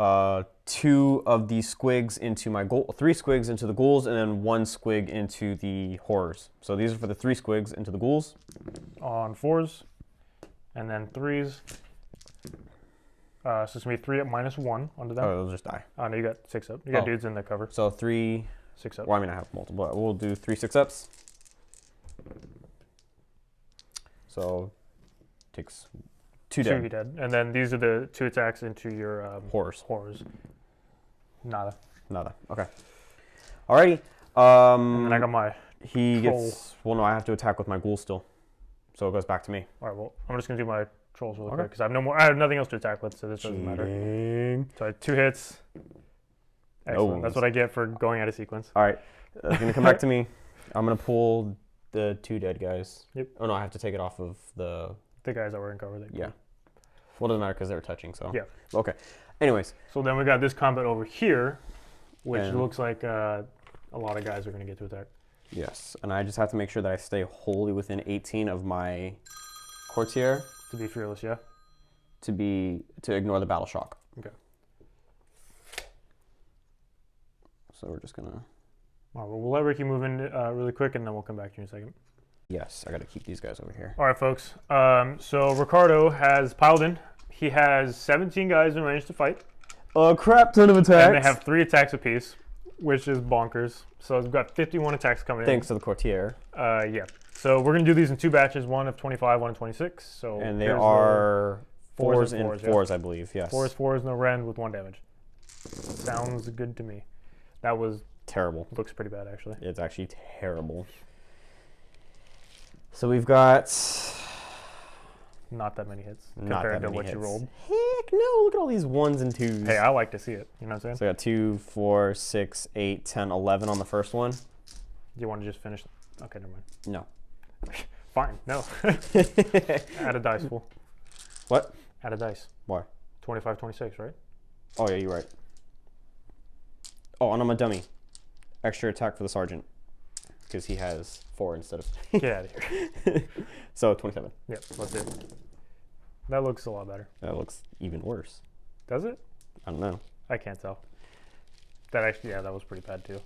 2 of these squigs into my 3 squigs into the ghouls, and then 1 squig into the horrors. So these are for the 3 squigs into the ghouls. On 4s, and then 3s. So it's gonna be 3 up minus 1 onto them. Oh, they'll just die. Oh no, you got 6 up. You got dudes in the cover. So 3. 6 up. Well, I mean, I have multiple. We'll do 3 6-ups. So takes 2 dead. 2 dead. And then these are the 2 attacks into your Horrors. Nada. Nada. Okay. Alrighty. And then I got my. He troll. gets. Well, no, I have to attack with my ghoul still. So it goes back to me. All right. Well, I'm just gonna do my trolls really Okay. quick because I have no more. I have nothing else to attack with, so this doesn't matter. So I had 2 hits. Excellent. That's what I get for going out of sequence. All right. It's going to come back to me. I'm going to pull the 2 dead guys. Yep. Oh, no, I have to take it off of the... The guys that were in cover. Yeah. Well, it doesn't matter because they were touching, so... Yeah. Okay. Anyways. So then we got this combat over here, which And- looks like a lot of guys are going to get to attack. Yes. And I just have to make sure that I stay wholly within 18 of my courtier To be fearless, yeah? to ignore the battle shock. Okay. So we're just going to... All right, well, we'll let Ricky move in really quick, and then we'll come back to you in a second. Yes, I got to keep these guys over here. All right, folks. So Ricardo has piled in. He has 17 guys in range to fight. A crap ton of attacks. And they have 3 attacks apiece, which is bonkers. So we've got 51 attacks coming Thanks to the courtier. in. Yeah. So we're going to do these in 2 batches, one of 25, one of 26. So And they here's are the 4s and fours, 4s, yeah. I believe. Yes. 4s, no rend with 1 damage. Sounds good to me. That was Terrible. looks pretty bad, actually. It's actually terrible. So we've got... Not that many hits Not compared that to many what you hits. rolled. Heck no, look at all these 1s and 2s. Hey, I like to see it. You know what I'm saying? So I got 2, 4, 6, 8, 10, 11 on the first one. you want to just finish? Okay, never mind. No. Fine, no. Add a dice, fool. What? Add a dice. Why? 25, 26, right? Oh, yeah, you're right. Oh, and I'm a dummy. Extra attack for the sergeant. Because he has 4 instead of... Get out of here. So, 27. Yep, let's do it. That looks a lot better. That looks even worse. Does it? I don't know. I can't tell. That actually, yeah, that was pretty bad too.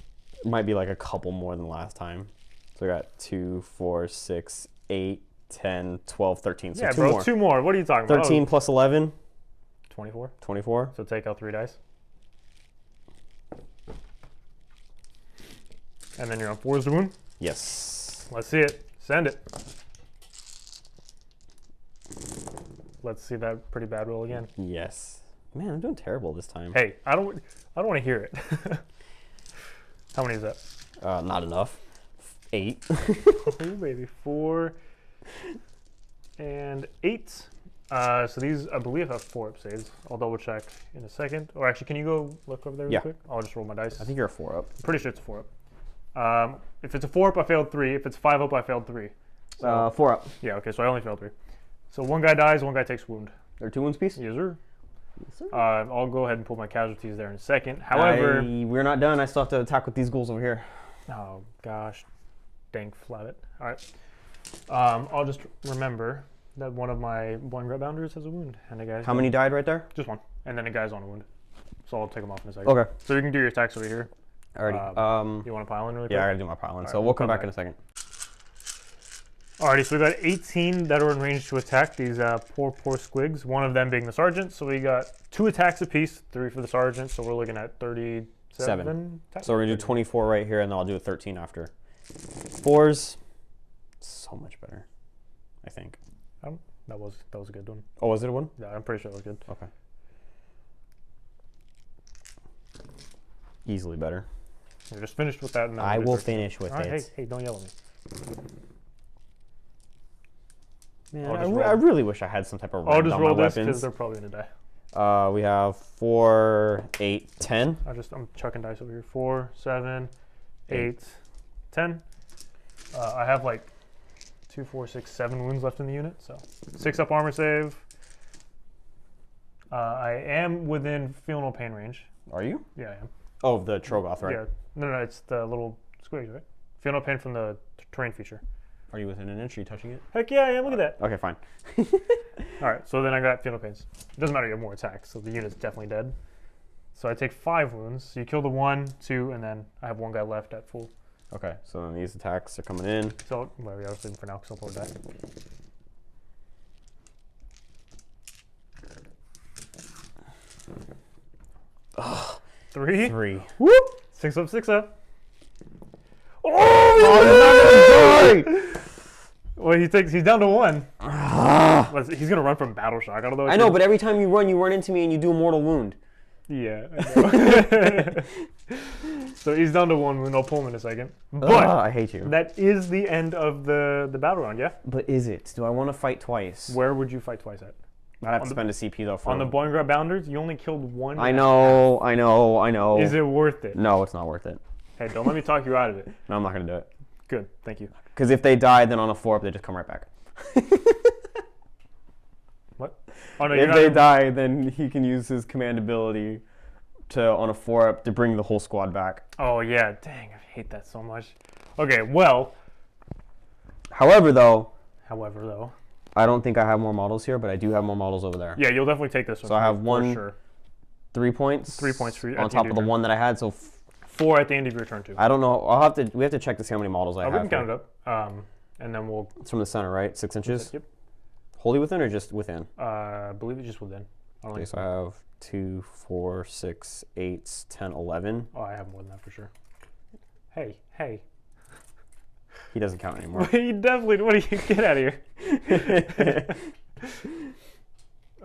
Might be like a couple more than last time. So I got 2, 4, 6, 8, 10, 12, 13. So yeah, 2 bro, more. 2 more. What are you talking about? 13 plus 11. 24. 24. So take out 3 dice. And then you're on 4's the wound. Yes. Let's see it. Send it. Let's see that pretty bad roll again. Yes. Man, I'm doing terrible this time. Hey, I don't want to hear it. How many is that? Not enough. 8. Oh, baby. 4 and 8. So these, I believe, have 4 up saves. I'll double check in a second. Or actually, can you go look over there real quick? I'll just roll my dice. I think you're a 4 up. I'm pretty sure it's a 4 up. If it's a 4 up, I failed 3. If it's 5 up, I failed 3. So, 4 up. yeah, okay, so I only failed 3. So 1 guy dies, 1 guy takes wound. They're 2 wounds piece? Yes, sir. Yes, sir. I'll go ahead and pull my casualties there in a second. However... we're not done. I still have to attack with these ghouls over here. Oh, gosh. Dang flabbit. All right. I'll just remember that one of my one-grab bounders has a wound. And the guy's How many died right there? Just 1. And then a guy's on a wound. So I'll take him off in a second. Okay. So you can do your attacks over here. Alrighty. You want to pile in really quick? Yeah, I gotta do my piling. All So right, we'll come back in a second. Alrighty, so we got 18 that are in range to attack these poor squigs, one of them being the sergeant. So we got 2 attacks apiece, 3 for the sergeant, so we're looking at 37 attacks. So we're gonna do 24 right here, and then I'll do a 13 after. 4s, so much better, I think. That was a good one. Oh, was it a 1? Yeah, I'm pretty sure that was good. Okay. Easily better. We're just finished with that. And then I we'll do will 13. finish with All right, it. hey, don't yell at me. Man, I'll just I really wish I had some type of I'll range just on roll my this because weapons. they're probably gonna die. We have 4, 8, 10. I'm chucking dice over here. 4, 7, 8, 10. I have like 2, 4, 6, 7 wounds left in the unit, so 6 up armor save. I am within feel no pain range. Are you? Yeah, I am. Oh, the Trogoth, right? Yeah, no, it's the little squigs, right? Feel no pain from the terrain feature. Are you within an inch? Are you touching it? Heck yeah, I am. Look at that. Okay, fine. All right, so then I got feel no pains. It doesn't matter, you have more attacks, so the unit's definitely dead. So I take 5 wounds. So you kill the 1, 2, and then I have 1 guy left at full. Okay, so then these attacks are coming in. So, well, yeah, I was leaving for now because I'll probably die. Ugh. 3. 3. Whoop! 6 up, 6 up. Oh, he's not gonna die! Well, he's down to 1. Ah. He's gonna run from battle shock. I don't know. I know, but every time you run into me and you do a mortal wound. Yeah, I know. So he's down to 1 wound. I'll pull him in a second. But I hate you. that is the end of the battle round, yeah? But is it? Do I want to fight twice? Where would you fight twice at? I'd have to spend a CP though for On the Boeing Grab Bounders, you only killed 1. I know. Is it worth it? No, it's not worth it. Hey, don't let me talk you out of it. No, I'm not gonna do it. Good, thank you. Because if they die, then on a 4-up, they just come right back. What? Oh no, If they die, then he can use his command ability to on a 4-up to bring the whole squad back. Oh yeah, dang, I hate that so much. Okay, well. However, though, I I don't think I have more models here, but I do have more models over there. yeah, you'll definitely take this one. So I have for 1, sure. 3 points. 3 points for you on at the top end of of the your 1 that I had. So 4 at the end of your turn too. I don't know. We have to check to see how many models I have. We can count it up, and then we'll. It's from the center, right? 6 inches. Yep. Wholly within or just within? I believe it's just within. Okay, so I have 2, 4, 6, 8, 10, 11. Oh, I have more than that for sure. Hey. He doesn't count anymore. You definitely. What do you get out of here?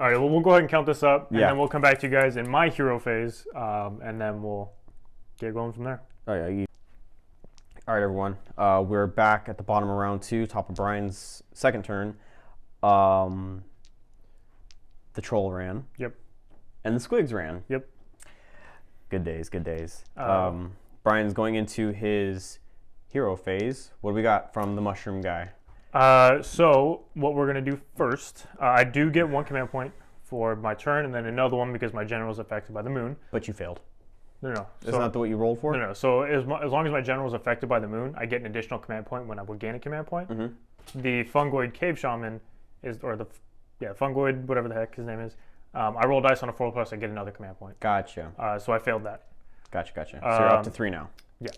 All right, well, we'll go ahead and count this up, and then we'll come back to you guys in my hero phase, and then we'll get going from there. Oh yeah. All right, everyone. We're back at the bottom of round 2, top of Brian's second turn. The troll ran. Yep. And the squigs ran. Yep. Good days. Brian's going into his hero phase. What do we got from the mushroom guy? So what we're going to do first, I do get 1 command point for my turn, and then another one because my general is affected by the moon. But you failed. No. Isn't that what you rolled for? No. So as long as my general is affected by the moon, I get an additional command point when I would gain a command point. The Fungoid Cave Shaman Fungoid, whatever the heck his name is. I roll dice on a 4+, I get another command point. Gotcha. So I failed that. Gotcha. So you're up to 3 now. Yeah.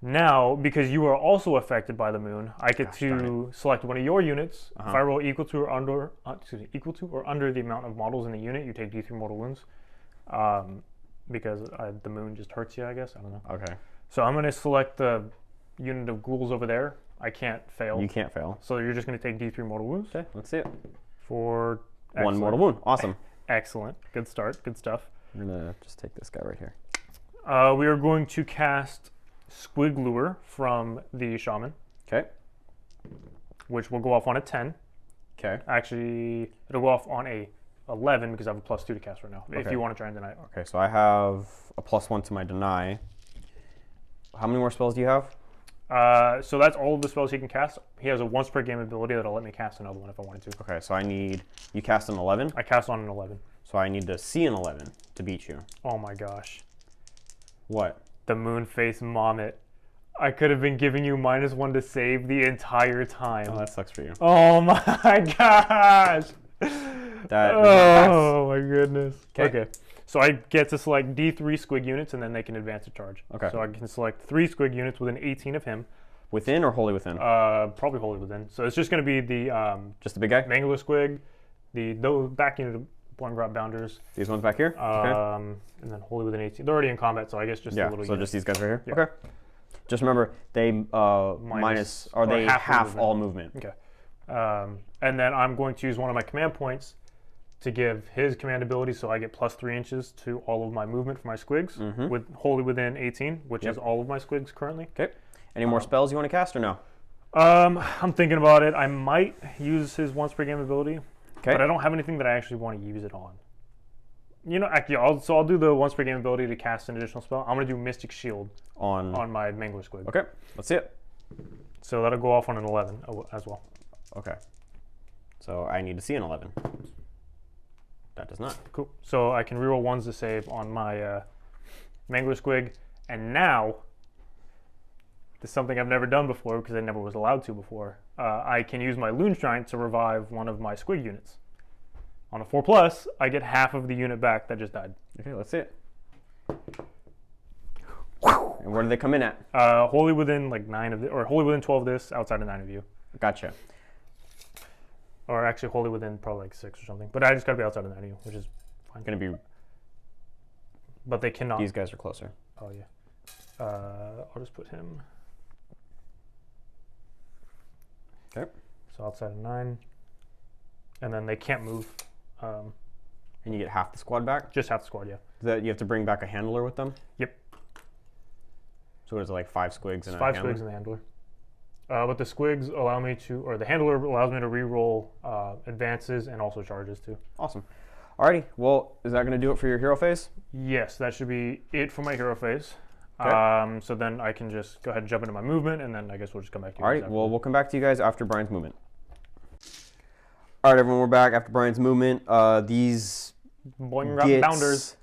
Now, because you are also affected by the moon, I get to select one of your units. If I roll equal to or under the amount of models in the unit, you take D3 mortal wounds. Because the moon just hurts you, I guess. I don't know. Okay. So I'm going to select the unit of ghouls over there. I can't fail. You can't fail. So you're just going to take D3 mortal wounds. Okay, let's see it. For 1 mortal wound. Awesome. Excellent. Good start. Good stuff. I'm going to just take this guy right here. We are going to cast Squig Lure from the Shaman. Okay. Which will go off on a 10. Okay. Actually, it'll go off on a 11 because I have a +2 to cast right now. Okay. If you want to try and deny it. Okay, so I have a +1 to my deny. How many more spells do you have? So that's all of the spells he can cast. He has a once per game ability that'll let me cast another one if I wanted to. Okay, so you cast an 11? I cast on an 11. So I need to see an 11 to beat you. Oh my gosh. What? The Moonface Mommet. I could have been giving you -1 to save the entire time. Oh, that sucks for you. Oh my gosh. Oh my goodness. Okay. So I get to select D3 Squig units and then they can advance to charge. Okay. So I can select 3 Squig units within 18 of him. Within or wholly within? Probably wholly within. So it's just going to be the just the big guy? Mangler Squig, the back unit of Blungrot Bounders. These ones back here? Okay. And then wholly within 18. They're already in combat, so I guess just the little so just these guys right here? Yeah. Okay. Just remember, they minus they half all movement. Okay. And then I'm going to use one of my command points to give his command ability, so I get +3 inches to all of my movement for my squigs, with wholly within 18, which is all of my squigs currently. Okay. Any more spells you want to cast or no? I'm thinking about it. I might use his once per game ability, but I don't have anything that I actually want to use it on. You know, actually, I'll do the once per game ability to cast an additional spell. I'm going to do Mystic Shield on my Mangler Squig. Okay, let's see it. So that'll go off on an 11 as well. Okay. So I need to see an 11. That does not. Cool. So I can reroll 1s to save on my Mangler Squig. And now, this is something I've never done before because I never was allowed to before. I can use my Loon Giant to revive one of my Squig units. On a 4+, I get half of the unit back that just died. Okay, let's see it. And where do they come in at? Wholly within like 9 of or wholly within 12 of this, outside of 9 of you. Gotcha. Or actually wholly within probably like 6 or something. But I just gotta be outside of 9 of you, which is fine. Gonna be. But they cannot. These guys are closer. Oh yeah. I'll just put him. Okay. So outside of 9, and then they can't move. And you get half the squad back? Just half the squad, yeah. That you have to bring back a handler with them? Yep. So is it like 5 squigs and a 5 handler? squigs and the handler. But the squigs allow me to, or the handler allows me to reroll advances and also charges too. Awesome. Alrighty, well, is that going to do it for your hero phase? Yes, that should be it for my hero phase. Okay. So then I can just go ahead and jump into my movement, and then I guess we'll just come back to you. Alright, well, we'll come back to you guys after Brian's movement. Alright, everyone, we're back after Brian's movement. These Bounders.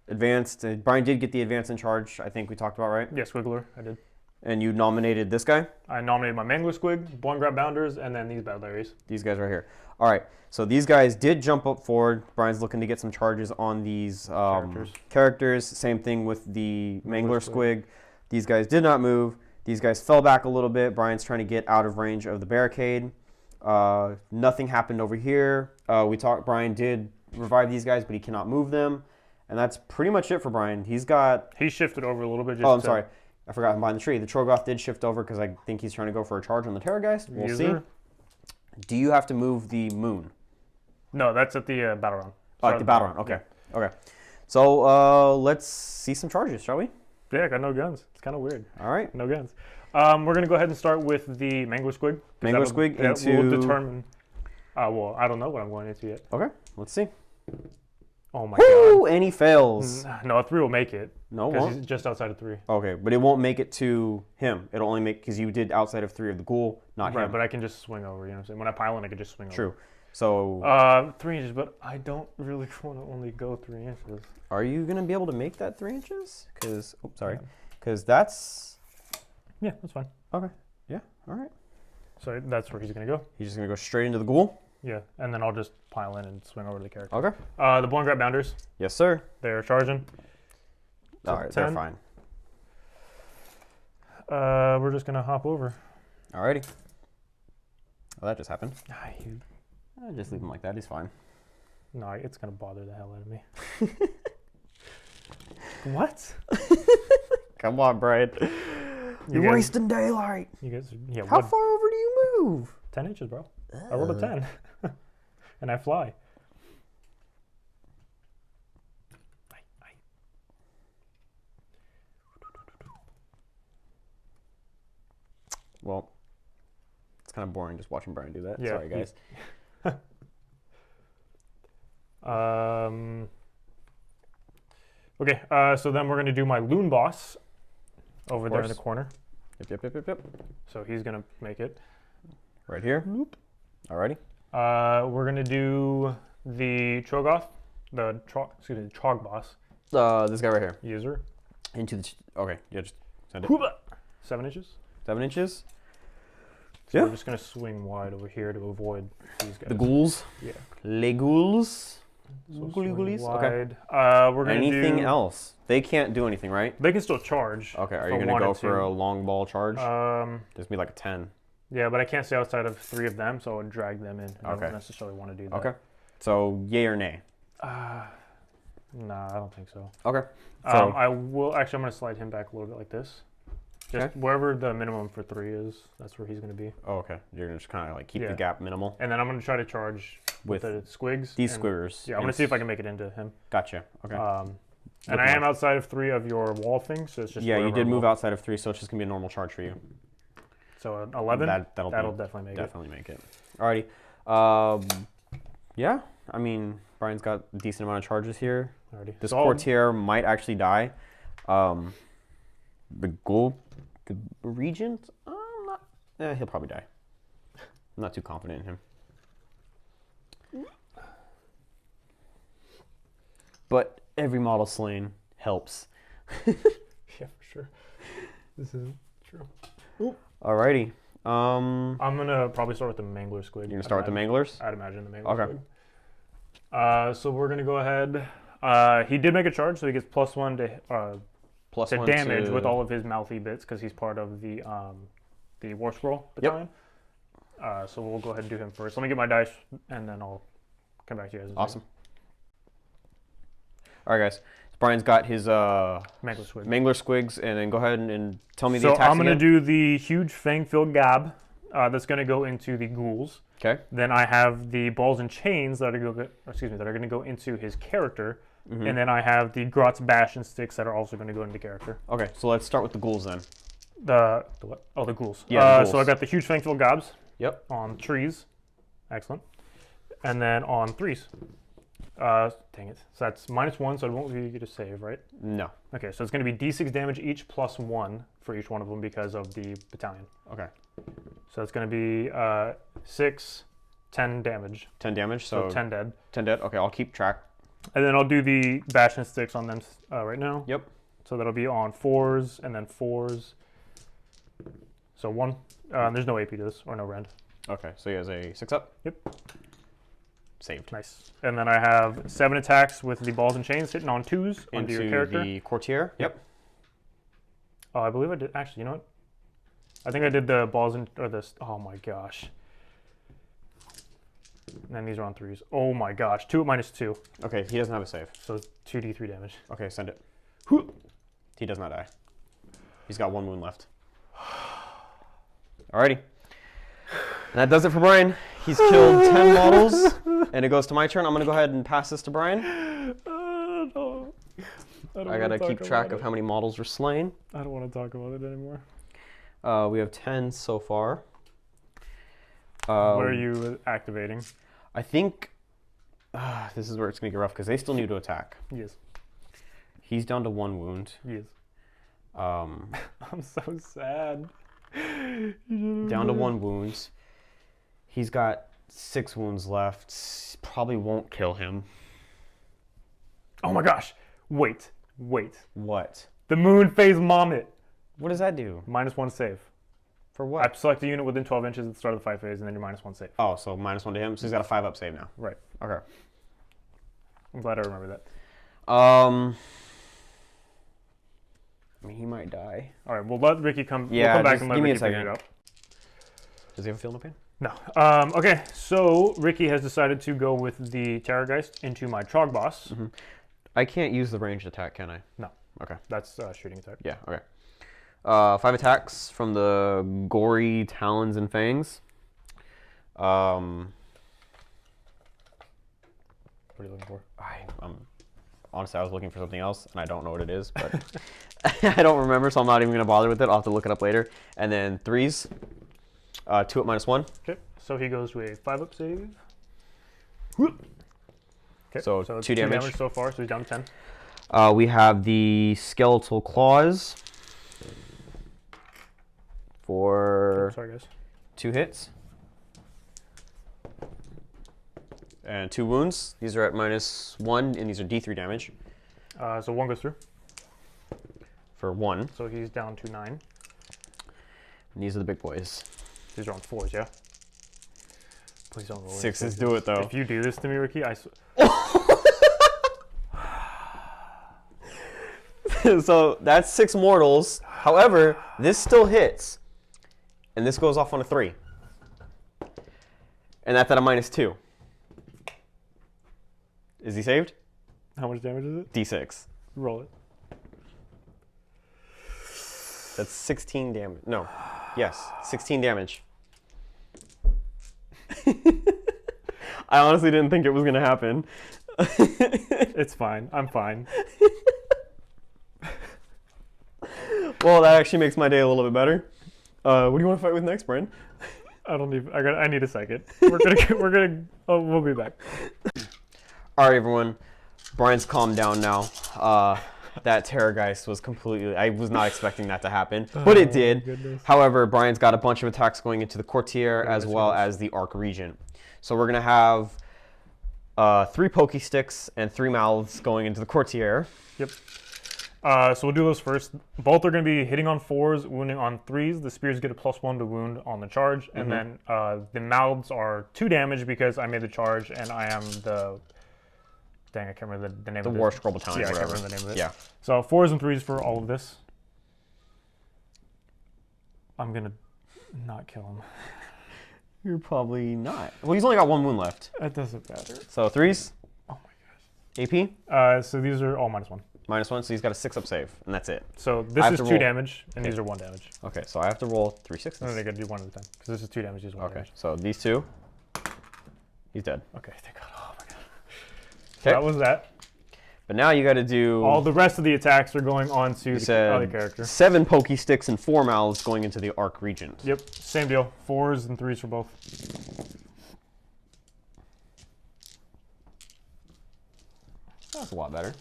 Advanced. Brian did get the advance in charge, I think we talked about, right? Yeah, Squiggler, I did. And you nominated this guy? I nominated my Mangler Squig, Boingrat Bounders, and then these bad Larrys. These guys right here. All right, so these guys did jump up forward. Brian's looking to get some charges on these characters. Same thing with the Mangler Squig. These guys did not move. These guys fell back a little bit. Brian's trying to get out of range of the barricade. Nothing happened over here. Brian did revive these guys, but he cannot move them. And that's pretty much it for Brian. He shifted over a little bit. I'm sorry. I forgot him behind the tree. The Trogoth did shift over because I think he's trying to go for a charge on the Terrorgeist. We'll see. Do you have to move the moon? No, that's at the battle round. Oh, at the battle round. Okay. Yeah. Okay. So let's see some charges, shall we? Yeah, I got no guns. It's kind of weird. All right. No guns. We're going to go ahead and start with the Mangler Squig. Mangler Squig into... We'll determine... well, I don't know what I'm going into yet. Okay. Let's see. Oh my Woo! god. And he fails. No, a 3 will make it. No, it Because won't. he's just outside of 3. Okay, but it won't make it to him. It'll only make, because you did outside of 3 of the ghoul, not Right, him. but I can just swing over, you know what I'm saying? When I pile in, I can just swing True. over. So, 3 inches, but I don't really want to only go 3 inches. are you going to be able to make that 3 inches? Because, oh, sorry. Because that's... Yeah, that's fine. Okay. Yeah, all right. So that's where he's going to go. He's just going to go straight into the ghoul? Yeah, and then I'll just pile in and swing over to the character. Okay. The Born Grab Bounders, Yes, sir. they're charging. All right, they're fine. We're just going to hop over. Alrighty. Oh, that just happened. You... Just leave him like that. He's fine. No, it's going to bother the hell out of me. What? Come on, Brian. You're wasting daylight. You guys, yeah. How far over do you move? 10 inches, bro. I rolled a 10. And I fly. Well, it's kind of boring just watching Brian do that. Yeah, Sorry, guys. Okay, so then we're going to do my Loon Boss over there in the corner. Yep. So he's going to make it. Right here. Nope. Alrighty. We're going to do the Cho'Gath, the Chog Boss. This guy right here. User. Into the... Okay, yeah, just send it. 7 inches. 7 inches. So we're just going to swing wide over here to avoid these guys. The ghouls. Yeah. Les ghouls. So Ghoulies. wide. Okay. We're going to do... Anything else? They can't do anything, right? They can still charge. Okay, are you going to go for a long ball charge? This would be like a 10. Yeah, but I can't stay outside of 3 of them, so I would drag them in. I don't necessarily want to do that. Okay. So, yay or nay? Nah, I don't think so. Okay. So I will... Actually, I'm going to slide him back a little bit like this. Just wherever the minimum for 3 is, that's where he's going to be. Oh, okay. You're going to just kind of like keep the gap minimal. And then I'm going to try to charge with the squigs. These squiggers. Yeah, I'm going to see if I can make it into him. Gotcha. Okay. And I am outside of 3 of your wall things, so it's just... Yeah, you did move outside of 3, so it's just going to be a normal charge for you. So an 11? That'll definitely make it. Definitely make it. Alrighty. Yeah, I mean, Brian's got a decent amount of charges here. Alrighty. This courtier might actually die. The ghoul, the regent, he'll probably die. I'm not too confident in him. But every model slain helps. Yeah, for sure. This is true. Ooh. Alrighty. I'm gonna probably start with the Mangler Squig. You're gonna start with the Manglers? I'd imagine the Mangler Squig. So we're gonna go ahead. He did make a charge, so he gets +1 to damage with all of his mouthy bits because he's part of the War Scroll battalion. So we'll go ahead and do him first. Let me get my dice, and then I'll come back to you guys. Awesome. All right, guys. Brian's got his Mangler Squigs, and then go ahead and tell me the attacks. So I'm going to do the huge fang-filled gab that's going to go into the ghouls. Okay. Then I have the balls and chains that are going to go into his character. Mm-hmm. And then I have the Grot's Bash and Sticks that are also going to go into the character. Okay, so let's start with the ghouls then. The what? Oh, the ghouls. Yeah, the ghouls. So I got the huge fang-filled gobs. Yep. On trees. Excellent. And then on 3s. Dang it. So that's -1, so it won't be you to save, right? No. Okay, so it's going to be D6 damage each +1 for each one of them because of the battalion. Okay. So it's going to be 6, 10 damage. 10 damage, so 10 dead. 10 dead. Okay, I'll keep track. And then I'll do the bash and sticks on them right now. Yep. So that'll be on 4s and then 4s. So 1. There's no AP to this, or no rend. Okay, so he has a 6-up? Yep. Saved. Nice. And then I have 7 attacks with the balls and chains hitting on 2s onto your character. Into the courtier? Yep. Oh, I believe I did. Actually, you know what? I think I did the balls and, or this. Oh my gosh. And then these are on 3s. Oh my gosh. 2 at -2. Okay, he doesn't have a save. So 2d3 damage. Okay, send it. He does not die. He's got 1 wound left. Alrighty. And that does it for Brian. He's killed 10 models. And it goes to my turn. I'm going to go ahead and pass this to Brian. No. I got to keep track of how many models were slain. I don't want to talk about it anymore. We have 10 so far. What are you activating? I think This is where it's gonna get rough because they still need to attack. Yes. He's down to 1 wound. Yes. Um, I'm so sad. down to 1 wound. He's got 6 wounds left. Probably won't kill him. Oh my gosh. Wait. What? The moon phase Mommet. What does that do? -1 save. For what? I select a unit within 12 inches at the start of the fight phase, and then you're -1 save. Oh, so -1 to him. So he's got a 5-up save now. Right. Okay. I'm glad I remember that. I mean, he might die. All right, we'll let Ricky come. Yeah, we'll come back just and let give me a Ricky figure second. it out. Does he have a field no pain? No. Okay, so Ricky has decided to go with the Terrorgeist into my Trog boss. Mm-hmm. I can't use the ranged attack, can I? No. Okay. That's shooting attack. Yeah, okay. 5 attacks from the gory talons and fangs. What are you looking for? Honestly, I was looking for something else, and I don't know what it is, but I don't remember, so I'm not even going to bother with it. I'll have to look it up later. And then 3s. 2 up -1. Okay, so he goes to a 5-up save. Okay, So 2 damage. so far, so he's down to 10. We have the Skeletal Claws for Sorry, guys. 2 hits. And 2 wounds. These are at -1, and these are D3 damage. So 1 goes through. For 1. So he's down to 9. And these are the big boys. These are on 4s, yeah? Please don't roll. 6s do it, though. If you do this to me, Ricky, So that's 6 mortals. However, this still hits. And this goes off on a 3. And that's at a -2. Is he saved? How much damage is it? D6. Roll it. That's 16 damage. No. Yes, 16 damage. I honestly didn't think it was going to happen. It's fine. I'm fine. Well, that actually makes my day a little bit better. What do you want to fight with next, Brian? I need a second. We'll be back. All right, everyone. Brian's calmed down now. That Terrorgeist was completely... I was not expecting that to happen, but it did. Goodness. However, Brian's got a bunch of attacks going into the Courtier as well as the Arc Regent. So we're going to have 3 Pokey Sticks and 3 Mouths going into the Courtier. Yep. So we'll do those first. Both are going to be hitting on 4s, wounding on 3s. The spears get a +1 to wound on the charge. And then the Mouths are 2 damage because I made the charge and I am the... Dang, I can't remember the name of it. The War Scroll Battalion. Yeah, I can't remember the name of it. Yeah. So 4s and 3s for all of this. I'm going to not kill him. You're probably not. Well, he's only got 1 wound left. It doesn't matter. So 3s. Oh my gosh. AP. So these are all -1. -1, so he's got a 6-up save, and that's it. So this is 2 roll. damage, and these are 1 damage. Okay, so I have to roll 3 6s. No, they got to do 1 at a time, because this is 2 damage, this is 1 Okay, damage. so these 2. He's dead. Okay, thank God. Oh my God. Okay. That was that. But now you got to do... All the rest of the attacks are going on to the said other character. 7 Pokey Sticks and 4 Mouths going into the Arc Regent. Yep, same deal. 4s and 3s for both. That's a lot better.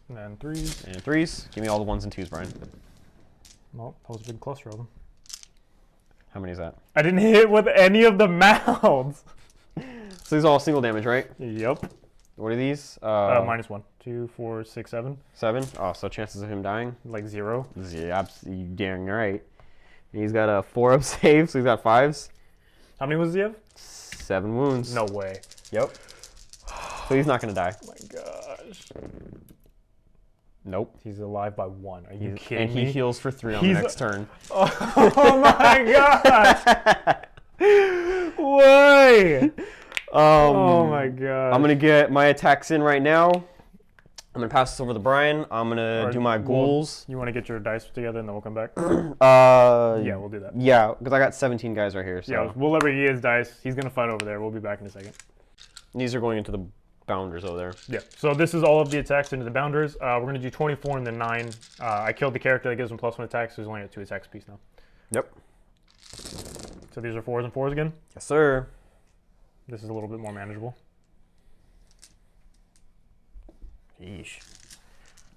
And then 3s. And 3s. Give me all the 1s and 2s, Brian. Well, that was a big cluster of them. How many is that? I didn't hit with any of the mouths. So these are all single damage, right? Yep. What are these? -1. 2, 4, 6, 7. 7. Oh, so chances of him dying? Like 0. Yeah, you're dang right. And he's got a 4-up save, so he's got 5s. How many wounds do you have? 7 wounds. No way. Yep. So he's not going to die. Oh my gosh. Nope. He's alive by 1. Are you kidding and me? he heals for 3 on the next turn. Oh my gosh! Why? Oh my god! I'm gonna get my attacks in right now. I'm gonna pass this over to Brian. I'm gonna do my ghouls. You want to get your dice together and then we'll come back? Yeah, we'll do that. Yeah, because I got 17 guys right here. So. Yeah, we'll let Ricky his dice. He's gonna fight over there. We'll be back in a second. These are going into the bounders over there. Yeah. So this is all of the attacks into the bounders. We're gonna do 24 and then 9. I killed the character that gives him +1 attacks, so he's only at 2 attacks apiece now. Yep. So these are 4s and 4s again. Yes, sir. This is a little bit more manageable. Yeesh.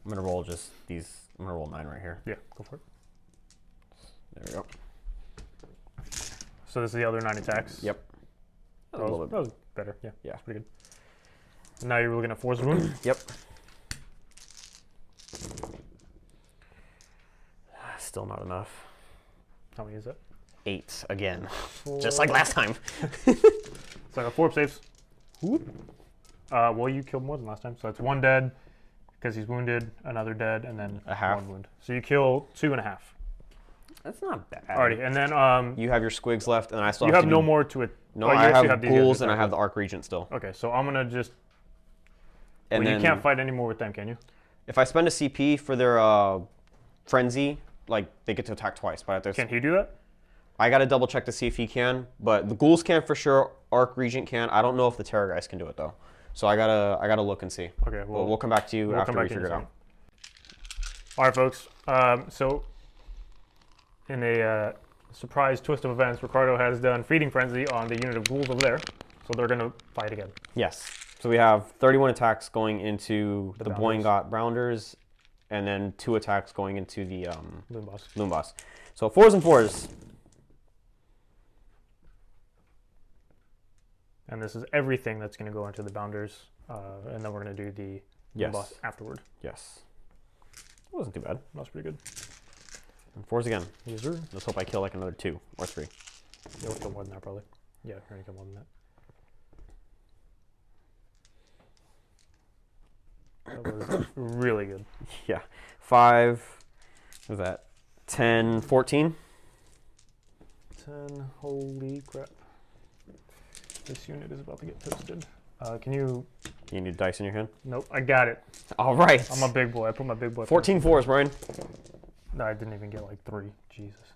I'm gonna roll just these. I'm gonna roll 9 right here. Yeah, go for it. There we go. So this is the other 9 attacks. Yep. That was better. Yeah. Yeah. That's pretty good. And now you're looking at force wound. Yep. Still not enough. How many is that? 8 again. 4. Just like last time. So I got 4 saves. Whoop. Well, you killed more than last time. So it's 1 dead because he's wounded, another dead, and then a half. 1 wound. So you kill 2.5. That's not bad. Alrighty, and then you have your squigs left, and I still you have have to no do... more to it. No, oh, I have these ghouls guys and I have with. the Arc Regent still. Okay, so I'm gonna just. And well, then you can't fight anymore with them, can you? if I spend a CP for their frenzy, like they get to attack twice. But Can he do that? I gotta double check to see if he can. But the ghouls can for sure. Arc Regent can. I don't know if the Terror guys can do it though. So I gotta look and see. Okay, well, we'll come back to you after we figure it out. All right, folks. So in a surprise twist of events, Ricardo has done Feeding Frenzy on the unit of ghouls over there. So they're going to fight again. Yes. So we have 31 attacks going into the Bounders. Boingot Bounders, and then 2 attacks going into the Loon Boss. So 4s and 4s. And this is everything that's going to go into the Bounders. And then we're going to do the Loon Boss afterward. Yes. It wasn't too bad. That's pretty good. And 4s again. Yes, sir. Let's hope I kill like another 2 or 3. You'll kill more than that, probably. Yeah, you're going to kill more than that. That was really good. Yeah. 5. What was that? 10, 14. 10. Holy crap. This unit is about to get toasted. Can you... You need dice in your hand? Nope, I got it. All right. I'm a big boy. I put my big boy... 14 4s, Brian. No, I didn't even get like 3. Jesus.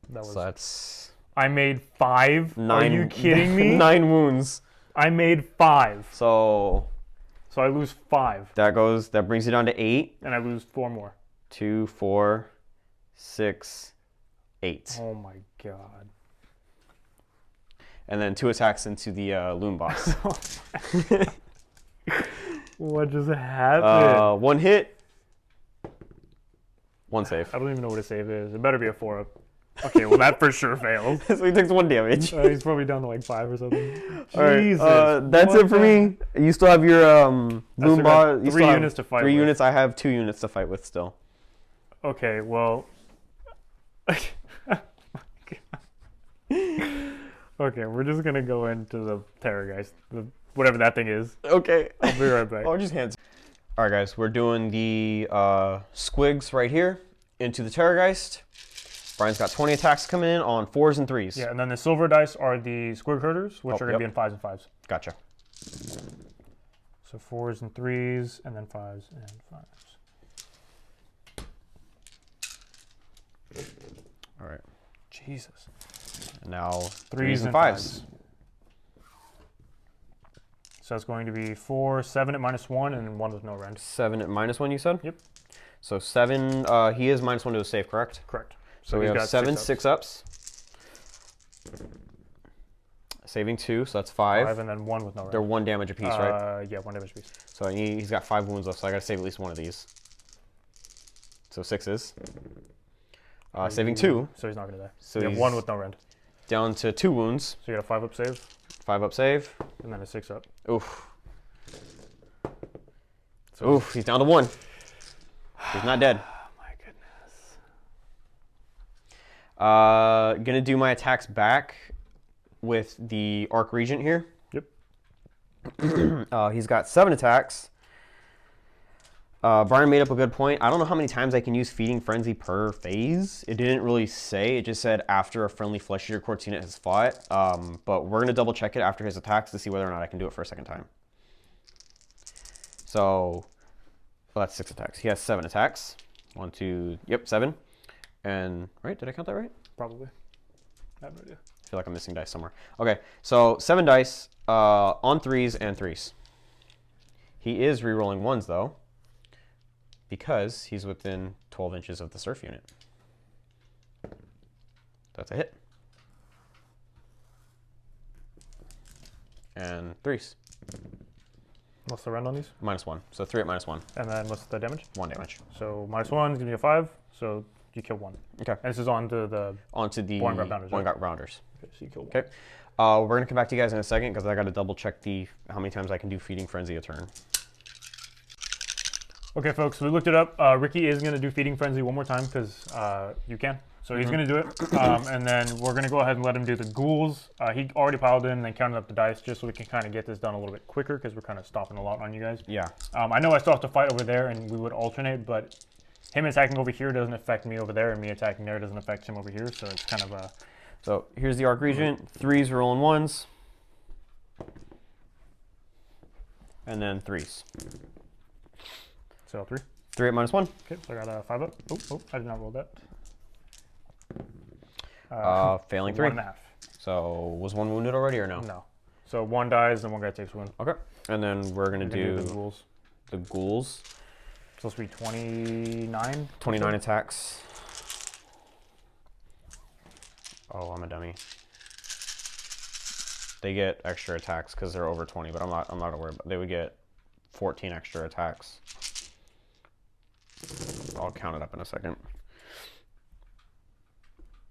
That was... So that's... I made 5? 9. Are you kidding me? 9 wounds. I made 5. So I lose 5. that brings you down to 8. And I lose 4 more. 2, 4, 6, 8. Oh my god. And then 2 attacks into the Loon Boss. What just happened? 1 hit. 1 save. I don't even know what a save is. It better be a 4-up. Okay, well that for sure fails. So he takes 1 damage. He's probably down to like 5 or something. Jesus. All right, that's it for me. You still have your Loon Boss. 3 units to fight 3 with. units. I have 2 units to fight with still. Okay, well... Okay, we're just gonna go into the Terror guys. Whatever that thing is. Okay. I'll be right back. Oh, just hands. All right, guys. We're doing the squigs right here into the Terrorgeist. Brian's got 20 attacks coming in on 4s and 3s. Yeah, and then the silver dice are the squig herders, which are going to be in 5s and 5s. Gotcha. So 4s and 3s, and then 5s and 5s. All right. Jesus. And now 3s and 5s. So it's going to be 4, 7 at -1, and 1 with no rend. 7 at -1, you said? Yep. So 7, he is -1 to a save, correct? Correct. So we have 7 6-ups. Saving 2, so that's 5. 5 and then 1 with no rend. They're 1 damage apiece, right? Yeah, 1 damage apiece. So he's got 5 wounds left, so I got to save at least 1 of these. So 6s. Saving 2. So he's not going to die. So you have 1 with no rend. Down to 2 wounds. So you got a 5-up save. 5-up save. And then a 6-up. Oof. So Oof, he's down to 1. He's not dead. Oh my goodness. Gonna do my attacks back with the Arc Regent here. Yep. He's got 7 attacks. Brian made up a good point. I don't know how many times I can use Feeding Frenzy per phase. It didn't really say. It just said after a friendly Flesh Eater Courts unit has fought. But we're going to double check it after his attacks to see whether or not I can do it for a second time. So, well, that's 6 attacks. He has 7 attacks. 1, 2, yep, 7. And, right, did I count that right? Probably. I have no idea. I feel like I'm missing dice somewhere. Okay, so 7 dice on 3s and 3s. He is rerolling 1s, though, because he's within 12 inches of the surf unit. That's a hit. And 3s. What's the rend on these? -1. So 3 at -1. And then what's the damage? 1 damage. So -1 is gonna be a 5. So you kill 1. Okay. And this is onto the Boring Bounders. Bounders. Okay, so you kill 1. Okay. We're gonna come back to you guys in a second because I got to double check how many times I can do Feeding Frenzy a turn. Okay, folks, so we looked it up. Ricky is going to do Feeding Frenzy one more time because you can. So he's going to do it. And then we're going to go ahead and let him do the ghouls. He already piled in and then counted up the dice just so we can kind of get this done a little bit quicker because we're kind of stopping a lot on you guys. Yeah. I know I still have to fight over there and we would alternate, but him attacking over here doesn't affect me over there and me attacking there doesn't affect him over here. So it's kind of a... So here's the Arc Regent. 3s rolling 1s. And then 3s. So 3. 3 at -1. Okay, so I got a 5 up. Oh, I did not roll that. Failing 3. 1.5. So was 1 wounded already or no? No. So 1 dies and 1 guy takes 1. Okay. And then we're gonna do the ghouls. The ghouls. Supposed to be 29. 29 attacks. Oh, I'm a dummy. They get extra attacks because they're over 20, but I'm not gonna worry about it. They would get 14 extra attacks. I'll count it up in a second.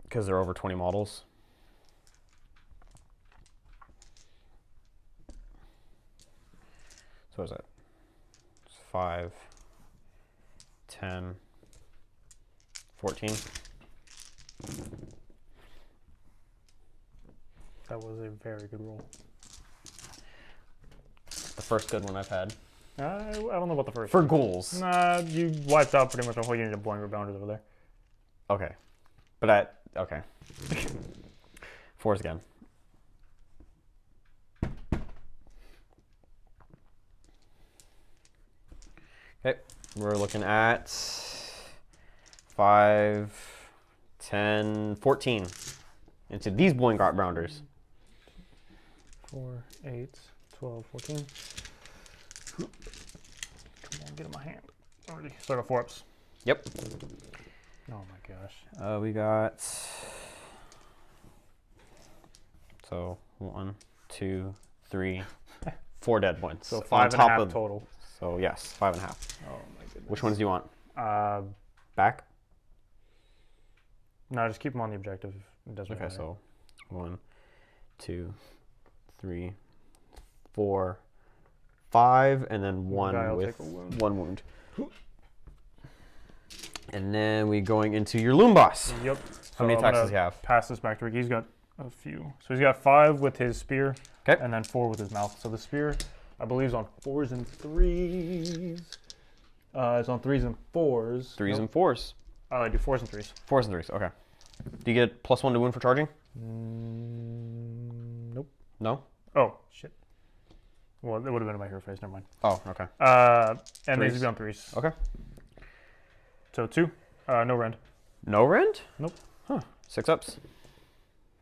Because they're over 20 models. So what is that? It's 5, 10, 14. That was a very good roll. The first good one I've had. I don't know about the first. For ghouls. Nah, you wiped out pretty much the whole unit of Boring Bounders over there. Okay. But okay. 4s again. Okay. We're looking at 5, 10, 14 into these Boingart Bounders. 4, 8, 12, 14. Come on, get in my hand. Already started 4-ups. Yep. Oh my gosh. We got, so 1, 2, 3, 4 dead ones. So 5.5 total. So yes, 5.5. Oh my goodness. Which ones do you want? Back? No, just keep them on the objective. It doesn't Okay, matter. so 1, 2, 3, 4, 5, and then 1 with 1 wound. And then we going into your Loom Boss. Yep. How many attacks does he have? Pass this back to Ricky. He's got a few. So he's got 5 with his spear. Okay. And then 4 with his mouth. So the spear, I believe, is on 4s and 3s. It's on 3s and 4s. 3s and 4s. I do 4s and 3s. 4s and 3s. Okay. Do you get +1 to wound for charging? Nope. No. Oh shit. Well, it would have been in my hero face. Never mind. Oh, okay. And these would be on 3s. Okay. So 2. No rend. No rend? Nope. Huh. 6 ups.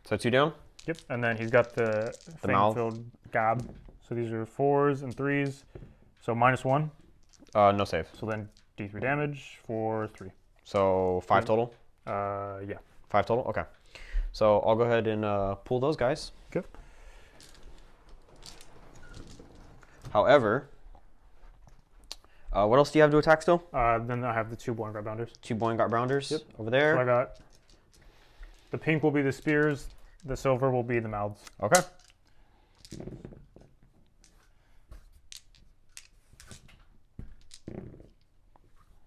So 2 down. Yep. And then he's got the fame-filled gab. So these are 4s and 3s. So -1. No save. So then D3 damage for 3. So 5 total? Yeah. 5 total? Okay. So I'll go ahead and pull those guys. Good. However, what else do you have to attack still? Then I have the 2 Boring Bounders. 2 Boingart Bounders. Yep. Over there. So I got the pink will be the spears, the silver will be the mouths. Okay.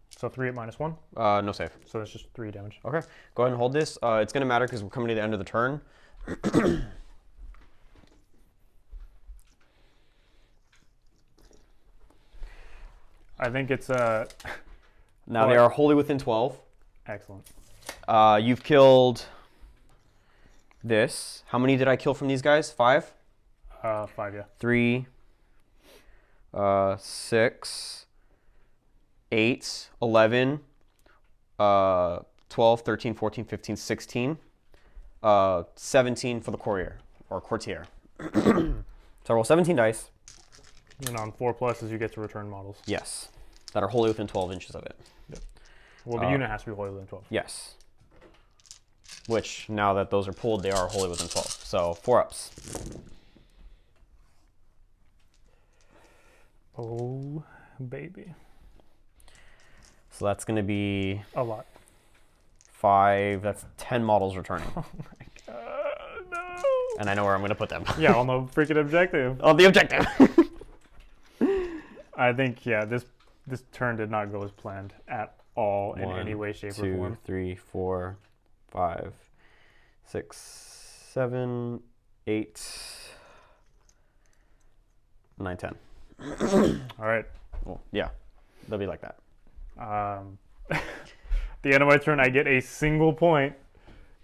So 3 at -1. No save. So that's just 3 damage. Okay. Go ahead and hold this. It's going to matter because we're coming to the end of the turn. I think it's Now they are wholly within 12. excellent. You've killed this. How many did I kill from these guys? 5? 5, yeah. 3, 6, 8, 11, 12, 13, 14, 15, 16, 17 for the courier, or courtier. So I roll 17 dice. And on 4 pluses, you get to return models. Yes. That are wholly within 12 inches of it. Yep. Well, the unit has to be wholly within 12. Yes. Which, now that those are pulled, they are wholly within 12. So 4 ups. Oh baby. So that's going to be A lot. 5. That's 10 models returning. Oh my god, no. And I know where I'm going to put them. Yeah, on the freaking objective. On the objective. I think, yeah, this turn did not go as planned at all in 1, any way, shape, 2, or form. 3, 4, 5, 6, 7, 8, 9, 10. All right. Well, yeah, they'll be like that. The end of my turn, I get a single point,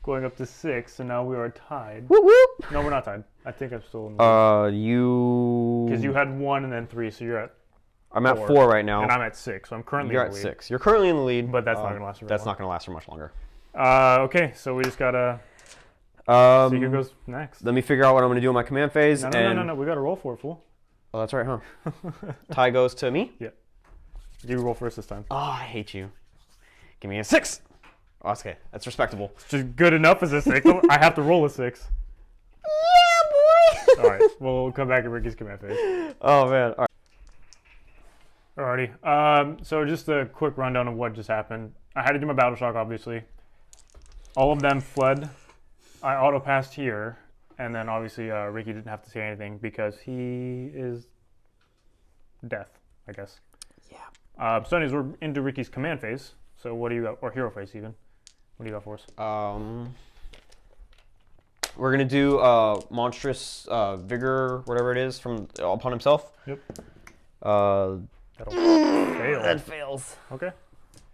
going up to 6, so now we are tied. Whoop whoop. No, we're not tied. I think I'm still in the lead. You. Because you had 1 and then 3, so you're at I'm at 4 right now. and I'm at 6, so I'm currently You're in at the lead. 6. You're currently in the lead, But that's not going to last for very That's long. not going to last for much longer. Okay, so we just got to see who goes next. Let me figure out what I'm going to do in my command phase. No. We got to roll for it, fool. Oh, that's right, huh? Tie goes to me? Yeah. You roll first this time. Oh, I hate you. Give me a 6. Oh, that's okay. That's respectable. It's just good enough as a 6. I have to roll a 6. Yeah, boy! All right, we'll come back at Ricky's command phase. Oh, man. All Alrighty. right. So just a quick rundown of what just happened. I had to do my battle shock, obviously. All of them fled. I auto-passed here. And then, obviously, Ricky didn't have to say anything because he is death, I guess. Yeah. So anyways, we're into Ricky's command phase. So what do you got? Or hero phase, even. What do you got for us? We're going to do monstrous vigor, whatever it is, from upon himself. Yep. That'll fail. That fails. Okay.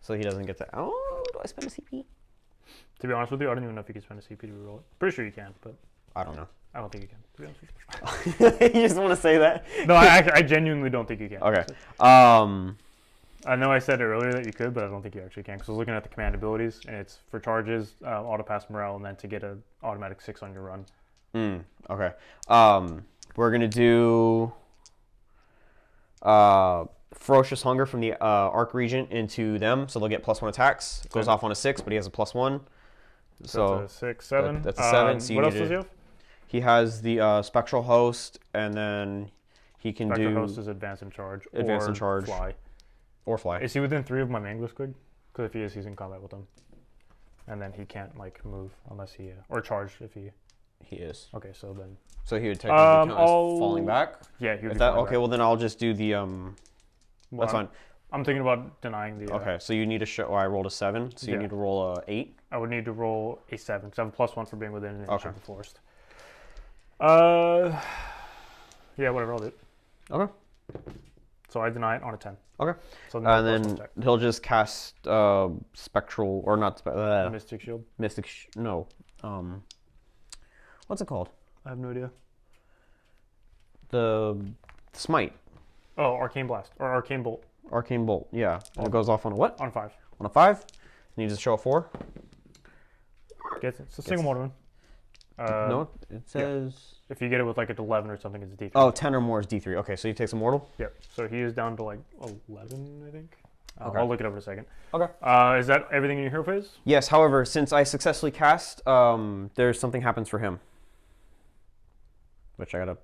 So he doesn't get to... Oh, do I spend a CP? To be honest with you, I don't even know if you can spend a CP to reroll it. Pretty sure you can, but I don't know. I don't think you can, to be honest with you. You just want to say that? No, I genuinely don't think you can. Okay. I know I said earlier that you could, but I don't think you actually can. Because I was looking at the command abilities, and it's for charges, auto pass morale, and then to get an automatic 6 on your run. Okay. We're gonna do ferocious hunger from the arc regent into them, so they'll get +1 attacks. It goes off on a 6, but he has a +1. So that's a 6, 7. That's a 7. So what else does he have? He has the spectral host, and then he can Spectral do host is advance and charge. Advance or and charge. Fly. Or fly. Is he within 3 of my Mangler squig? Because if he is, he's in combat with them. And then he can't like move unless he or charge if he. He is. Okay, so then. So he would technically count as falling back. Yeah, he would. If that, okay, well then I'll just do the that's fine. I'm thinking about denying the. Okay, so you need to show. Oh, I rolled a 7, so you need to roll a 8. I would need to roll a 7 because I have a +1 for being within an inch of the forest. Yeah, whatever. I'll do it. Okay. So I deny it on a 10. Okay. So and then he'll just cast spectral or not Mystic Shield. No. What's it called? I have no idea. The smite. Oh, Arcane Blast or Arcane Bolt. Arcane Bolt. Yeah. And it goes off on a what? On 5. On a 5. You need to show a 4. Gets it. It's a single mortar. No, it says. Yeah. If you get it with like an 11 or something, it's a D3. Oh, 10 or more is D3. Okay, so he takes a mortal? Yep. So he is down to like 11, I think. Okay. I'll look it up in a second. Okay. Is that everything in your hero phase? Yes, however, since I successfully cast, there's something happens for him. Which I gotta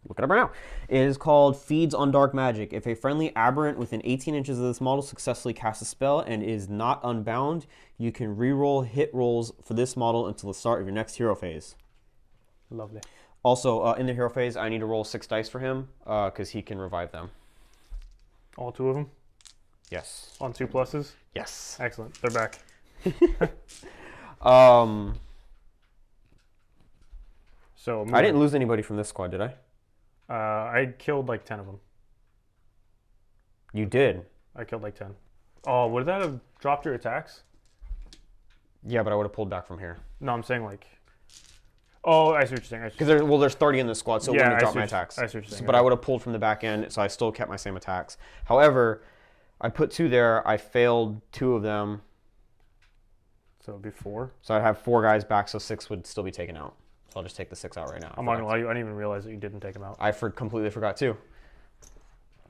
look it up right now. It is called Feeds on Dark Magic. If a friendly aberrant within 18 inches of this model successfully casts a spell and is not unbound, you can reroll hit rolls for this model until the start of your next hero phase. Lovely. Also, in the hero phase, I need to roll 6 dice for him because he can revive them. All 2 of them? Yes. On 2 pluses? Yes. Excellent. They're back. So I didn't lose anybody from this squad, did I? I killed like 10 of them. You did. I killed like 10. Oh, would that have dropped your attacks? Yeah, but I would have pulled back from here. No, I'm saying like... Oh, I see what you're saying. Because there's 30 in the squad, so it wouldn't have dropped my attacks. I see what you're saying. But I would have pulled from the back end, so I still kept my same attacks. However, I put 2 there. I failed 2 of them. So it would be 4? So I'd have 4 guys back, so 6 would still be taken out. So I'll just take the 6 out right now. I'm not going to lie, you, I didn't even realize that you didn't take them out. I completely forgot too.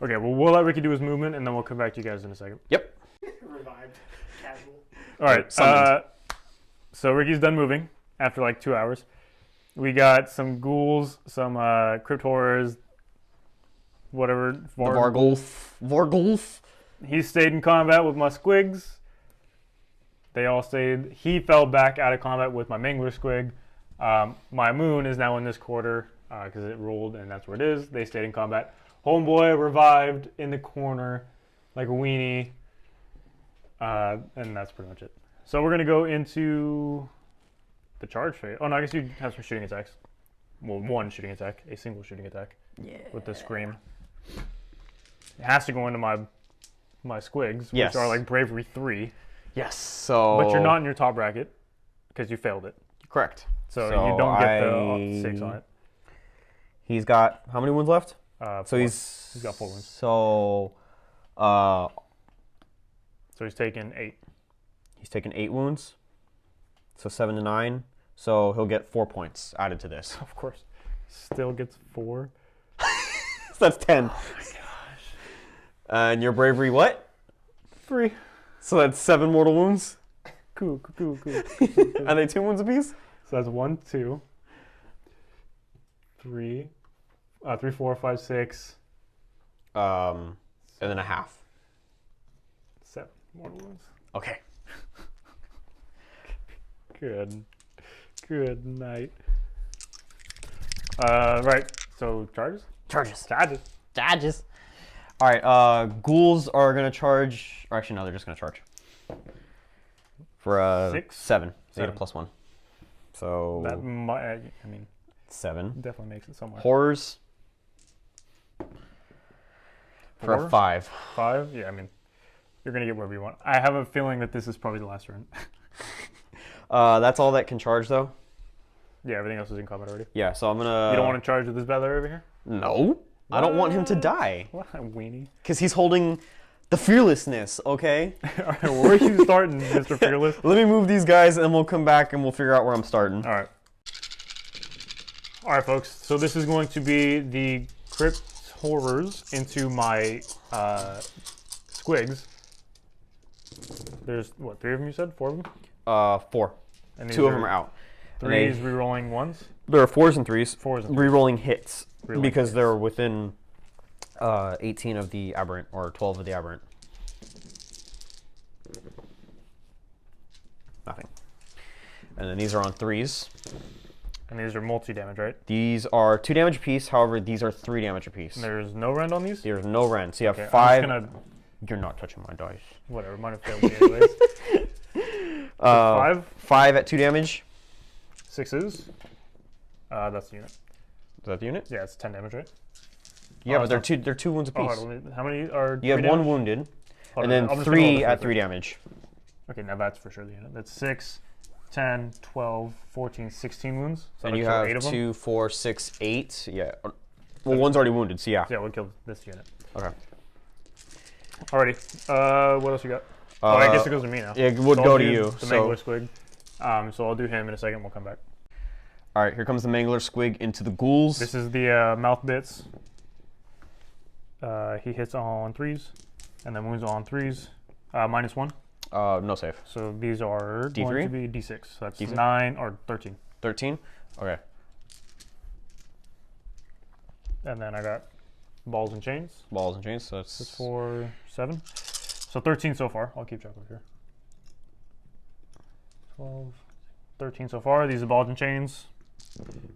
Okay, well, we'll let Ricky do his movement, and then we'll come back to you guys in a second. Yep. Revived. Casual. All right. So Ricky's done moving after like 2 hours. We got some ghouls, some crypt horrors, whatever. The Vargulf. He stayed in combat with my squigs. They all stayed. He fell back out of combat with my Mangler squig. My moon is now in this quarter because it rolled and that's where it is. They stayed in combat. Homeboy revived in the corner like a weenie. And that's pretty much it. So we're going to go into the charge phase. Oh, no, I guess you have some shooting attacks. Well, one shooting attack, a single shooting attack with the scream. It has to go into my squigs, Yes. which are like bravery 3. Yes. So. But you're not in your top bracket because you failed it. Correct. So you don't get the 6 on it. He's got how many wounds left? So he's got 4 wounds. So he's taken 8. He's taken 8 wounds. So 7 to 9. So he'll get 4 points added to this. Of course. Still gets 4. So that's 10. Oh my gosh. And your bravery what? 3. So that's 7 mortal wounds. Cool. Are they 2 wounds apiece? So that's 1, 2, 3, 3, 4, 5, 6. And then a half. 7 mortal wounds. Okay. Good night. Right. So charges. All right. Ghouls are gonna charge. Or actually, no, they're just gonna charge. For 6? 7. So you get 7. a +1. So That might. I mean, 7. definitely makes it somewhere. Horrors. For a 4? 5. 5. Yeah. I mean, you're gonna get whatever you want. I have a feeling that this is probably the last turn. That's all that can charge though. Yeah. Everything else is in combat already. Yeah. So I'm gonna. You don't want to charge with this bad over here? No. I don't want him to die. What a weenie. Because he's holding the fearlessness. Okay. All right. Where are you starting, Mr. Fearless? Let me move these guys, and then we'll come back and we'll figure out where I'm starting. All right, folks. So this is going to be the Crypt Horrors into my squigs. There's, what, 3 of them you said? 4 of them? 4. And 2 of them are out. 3s rerolling 1s? There are 4s and 3s. 4s and 3s. Rerolling hits. Rerolling because hits. they're within 18 of the aberrant, or 12 of the aberrant. Nothing. And then these are on 3s. And these are multi-damage, right? These are 2 damage apiece, however, these are 3 damage apiece. And there's no rend on these? There's no rend. So you have Okay, 5. I'm just gonna... You're not touching my dice. Whatever, might have failed me anyways. 5? 5 at 2 damage. 6s? That's the unit. Is that the unit? Yeah, it's 10 damage, right? Yeah, Oh, but they're 2 wounds Oh, apiece. hold on, how many are You have 3 1 damage? wounded, Hold and on, then I'm just gonna roll 3 this at real 3 quick. damage. Okay, now that's for sure the unit. That's 6, 10, 12, 14, 16 wounds. So And that you kill have 8 of them. 2, 4, 6, 8. Yeah. Well, one's already wounded, so yeah. So yeah, we'll kill this unit. Okay. Alrighty. What else you got? Oh, I guess it goes to me now. Yeah, it would So go I'll to do you. The So, Mangler Squig. So I'll do him in a second. We'll come back. all right, here comes the Mangler Squig into the ghouls. This is the mouth bits. He hits on 3s, and then wounds on 3s. -1. No save. So these are D3? going to be D6. So that's D6? 9 or 13. 13? Okay. And then I got balls and chains. Balls and chains, so that's... That's 4, 7. So 13 so far. I'll keep track over here. 12, 13 so far. These are balls and chains.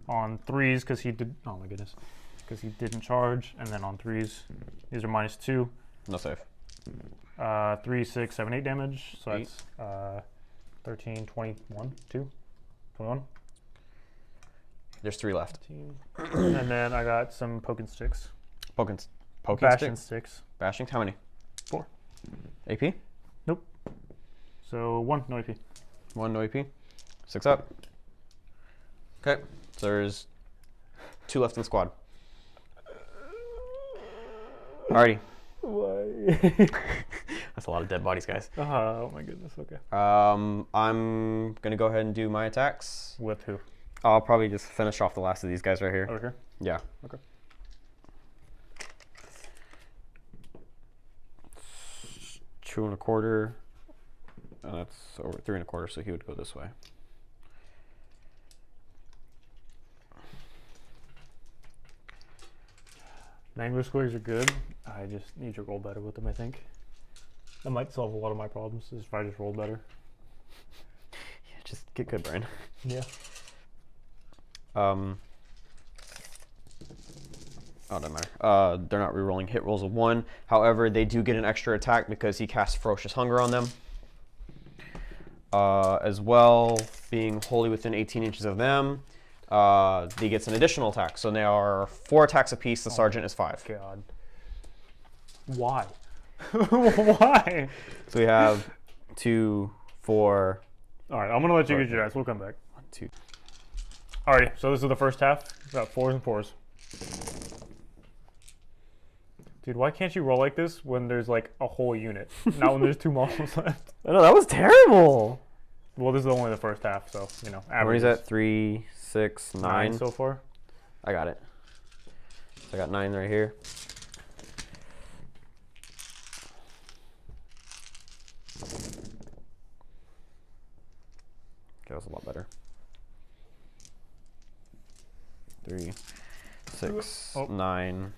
On 3s because he did... Oh my goodness. Because he didn't charge. And then on 3s, these are -2. No save. 3, 6, 7, 8 damage. So 8. that's 13, 21, 2, 21. There's 3 left. 15. And then I got some poking sticks. Poking Bashing stick? sticks. Bashing? How many? 4. AP? Nope. So 1, no AP. 1, no AP. 6 up. Okay. So there's 2 left in the squad. Alrighty. Why? That's a lot of dead bodies, guys. Oh my goodness, okay. I'm gonna go ahead and do my attacks. With who? I'll probably just finish off the last of these guys right here. Over here? Yeah. Okay. 2 1/4. And that's over 3 1/4, so he would go this way. Angler squigs are good. I just need to roll better with them, I think. That might solve a lot of my problems if I just roll better. Yeah, just get good, Brian. Yeah. Oh, doesn't matter. They're not rerolling hit rolls of 1. However, they do get an extra attack because he casts Ferocious Hunger on them. As well, being wholly within 18 inches of them, he gets an additional attack. So they are 4 attacks apiece. The sergeant is 5. God. Why? Why? So we have 2, 4. All right, I'm gonna let you get your dice. We'll come back. 1, 2. Alrighty, so this is the first half. Got 4s and 4s. Dude, why can't you roll like this when there's like a whole unit? Not when there's 2 models left. I know, that was terrible. Well, this is only the first half, so you know. What is that? 3, 6, 9 so far. I got it. So I got 9 right here. That was a lot better. 3, 6, 9,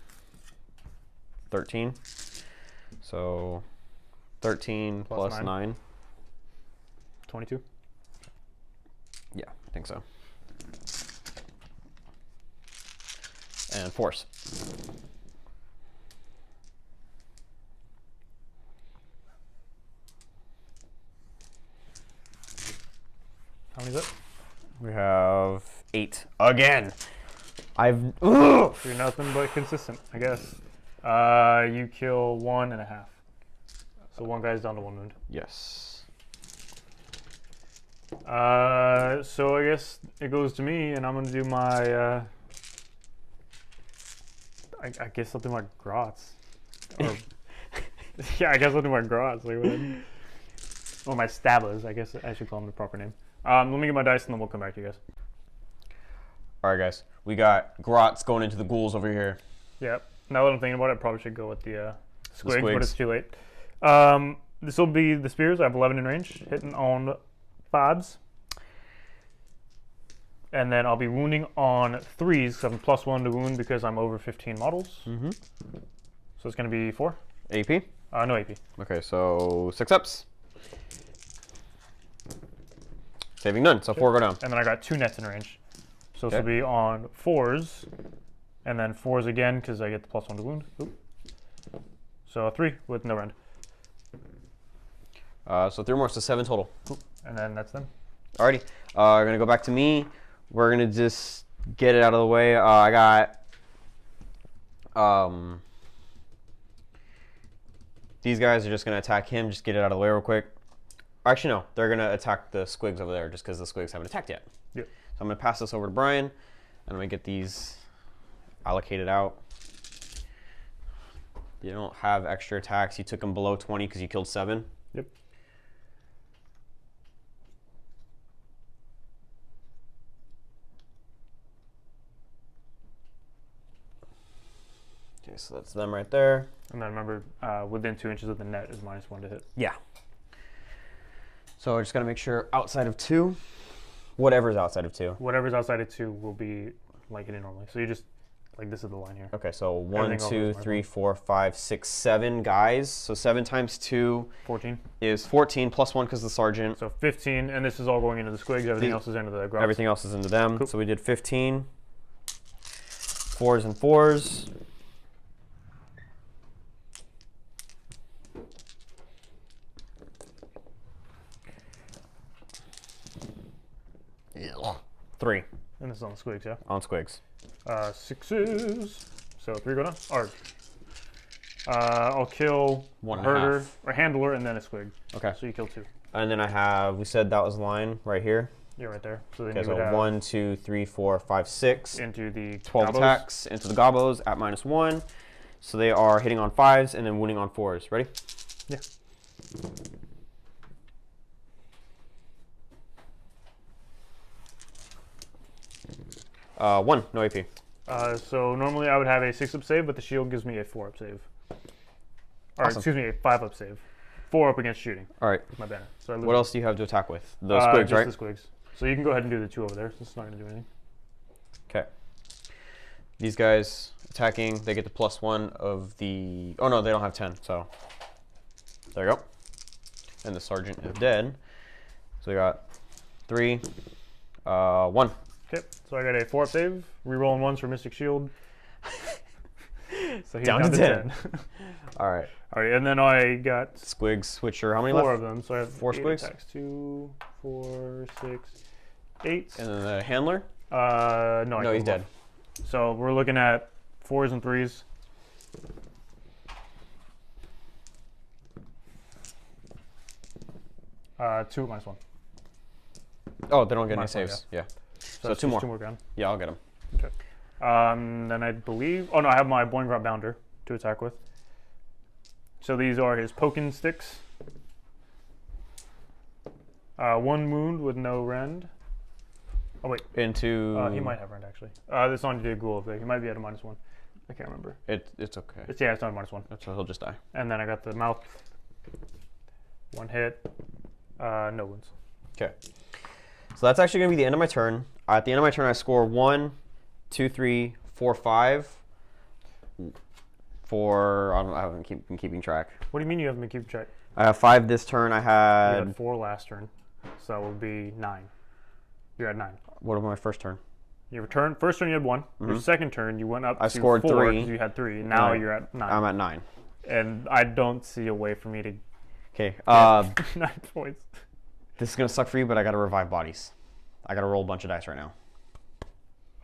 13. So 13 plus 9. 22. Yeah, I think so. And force. How many is it? We have 8 again. You're nothing but consistent, I guess. You kill 1.5. So one guy's down to 1 wound. Yes. So I guess it goes to me, and I'm gonna do my. I guess I'll do my grots. Or, yeah, I guess I'll do my grots. Like, or my stabbers. I guess I should call them the proper name. Let me get my dice, and then we'll come back to you guys. All right, guys. We got grots going into the ghouls over here. Yep. Now that I'm thinking about it, I probably should go with the squigs, squigs. but it's too late. This will be the spears. I have 11 in range, hitting on 5s. And then I'll be wounding on 3s, so I'm +1 to wound because I'm over 15 models. Mm-hmm. So it's going to be 4. AP? No AP. Okay, so 6 ups. Saving none, so 4 go down. And then I got 2 nets in range. So this Okay. will be on 4s, and then 4s again because I get the +1 to wound. Oop. So 3 with no rend. So 3 more, so 7 total. And then that's them. Alrighty, we're gonna go back to me. We're gonna just get it out of the way. I got these guys are just gonna attack him. Just get it out of the way real quick. Actually, no, they're gonna attack the squigs over there just because the squigs haven't attacked yet. Yep. So I'm gonna pass this over to Brian, and I'm gonna get these allocated out. You don't have extra attacks. You took them below 20 because you killed 7. Yep. Okay, so that's them right there. And then remember, within 2 inches of the net is -1 to hit. Yeah. So I just gotta make sure outside of 2, whatever's outside of 2. Whatever's outside of 2 will be like it normally. So you just, like this is the line here. Okay, so 1, Everything 2, over is 3, 4, 5, 6, 7 guys. So 7 times 2 14. is 14 plus 1 because the sergeant. So 15, and this is all going into the squigs. Everything else is into the grots. Everything else is into them. Cool. So we did 15. 4s and 4s. Ew. 3 And this is on the squigs, yeah? on squigs. 6s. So 3 go down. Or, I'll kill One and a a herder, half. a handler, and then a squig. Okay. So you kill 2. And then I have, we said that was line right here. You're right there. So then Okay, you so would have 1, 2, 3, 4, 5, 6. into the 12 gobos. attacks into the gobos at -1. So they are hitting on 5s and then wounding on 4s. Ready? Yeah. One, no AP. So normally I would have a 6-up save, but the shield gives me a 4-up save. Or Awesome. excuse me, a 5-up save. 4 up against shooting. All right. With my banner. So I lose What else do you have to attack with? The squigs, just right? the squigs. So you can go ahead and do the 2 over there. So it's not going to do anything. Okay. These guys attacking, they get the +1 of the... Oh, no, they don't have 10, so... There you go. And the sergeant is dead. So we got 3, 1. Okay, so I got a 4-up save, rerolling ones for Mystic Shield. So he's Down to 10. All right. All right, and then I got Squig Switcher. How many 4 left? of them. So I have 4 8 squigs? attacks. 2, 4, 6, 8. And then the handler? No, I No, killed he's him dead. off. So we're looking at 4s and 3s. Two -1. Oh, they don't get any Minus one, saves. Yeah. So, So it's 2 just more. 2 more gone. Yeah, I'll get him. Okay. Then I believe. Oh no, I have my Boingrot Bounder to attack with. So these are his poking sticks. 1 wound with no rend. Oh wait, Into... he might have rend actually. This on the ghoul thing. He might be at a -1. I can't remember. It's okay. It's not a -1. So he'll just die. And then I got the mouth. 1 hit. No wounds. Okay. So that's actually going to be the end of my turn. At the end of my turn, I score 1, 2, 3, 4, 5. For... I haven't been keeping track. What do you mean you haven't been keeping track? I have 5 this turn. I You had... had 4 last turn. So that would be 9. You're at 9. What was my first turn? Your first turn you had 1. Your second turn you went up I to scored 4 3. because you had 3. Now you're at 9. I'm at 9. And I don't see a way for me to Okay. 9 points. This is going to suck for you, but I got to revive bodies. I got to roll a bunch of dice right now.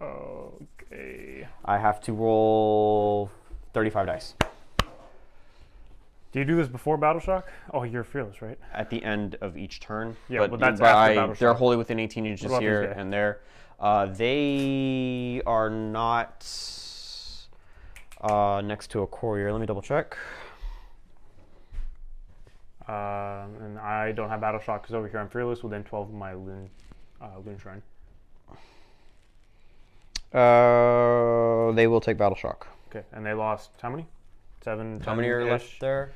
Okay. I have to roll 35 dice. Do you do this before Battle Shock? Oh, you're fearless, right? At the end of each turn. Yeah, but that's after Battle They're Shock. wholly within 18 inches What about here these guys? and there. They are not next to a courier. Let me double check. And I don't have Battle Shock because over here I'm fearless within 12 of my Loon Shrine. They will take Battle Shock. Okay, and they lost how many? 7, How many are 10-ish? left there?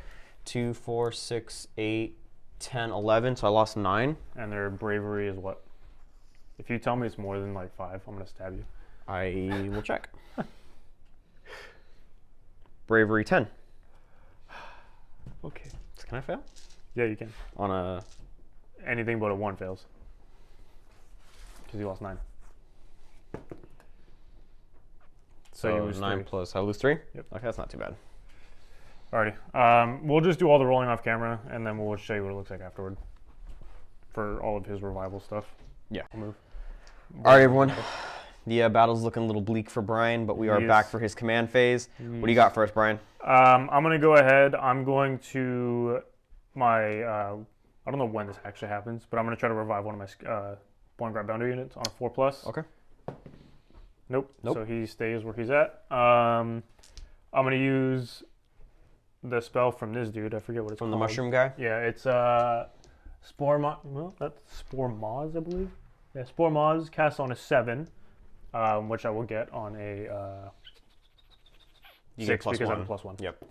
2, 4, 6, 8, 10, 11. So I lost 9. And their bravery is what? If you tell me it's more than like 5, I'm going to stab you. I will check. Bravery 10. Okay. Can I fail? Yeah, you can. On a... Anything but a 1 fails. Because you lost 9. So you lose 9 3. plus... I lose 3? Yep. Okay, that's not too bad. Alrighty. We'll just do all the rolling off camera, and then we'll show you what it looks like afterward. For all of his revival stuff. Yeah. We'll move. All right, everyone. The battle's looking a little bleak for Brian, but we are back for his command phase. What do you got for us, Brian? I'm going to go ahead. I'm going to my... I don't know when this actually happens, but I'm going to try to revive one of my Boingrot Bounder units on a 4+. Okay. Nope. Nope. So he stays where he's at. I'm going to use the spell from this dude. I forget what it's From called. the mushroom guy? Yeah, it's Spore Moz. Well, that's Spore Moz, I believe. Yeah, Spore Moz cast on a 7, which I will get on a You 6 get because I +1. have a +1. Yep.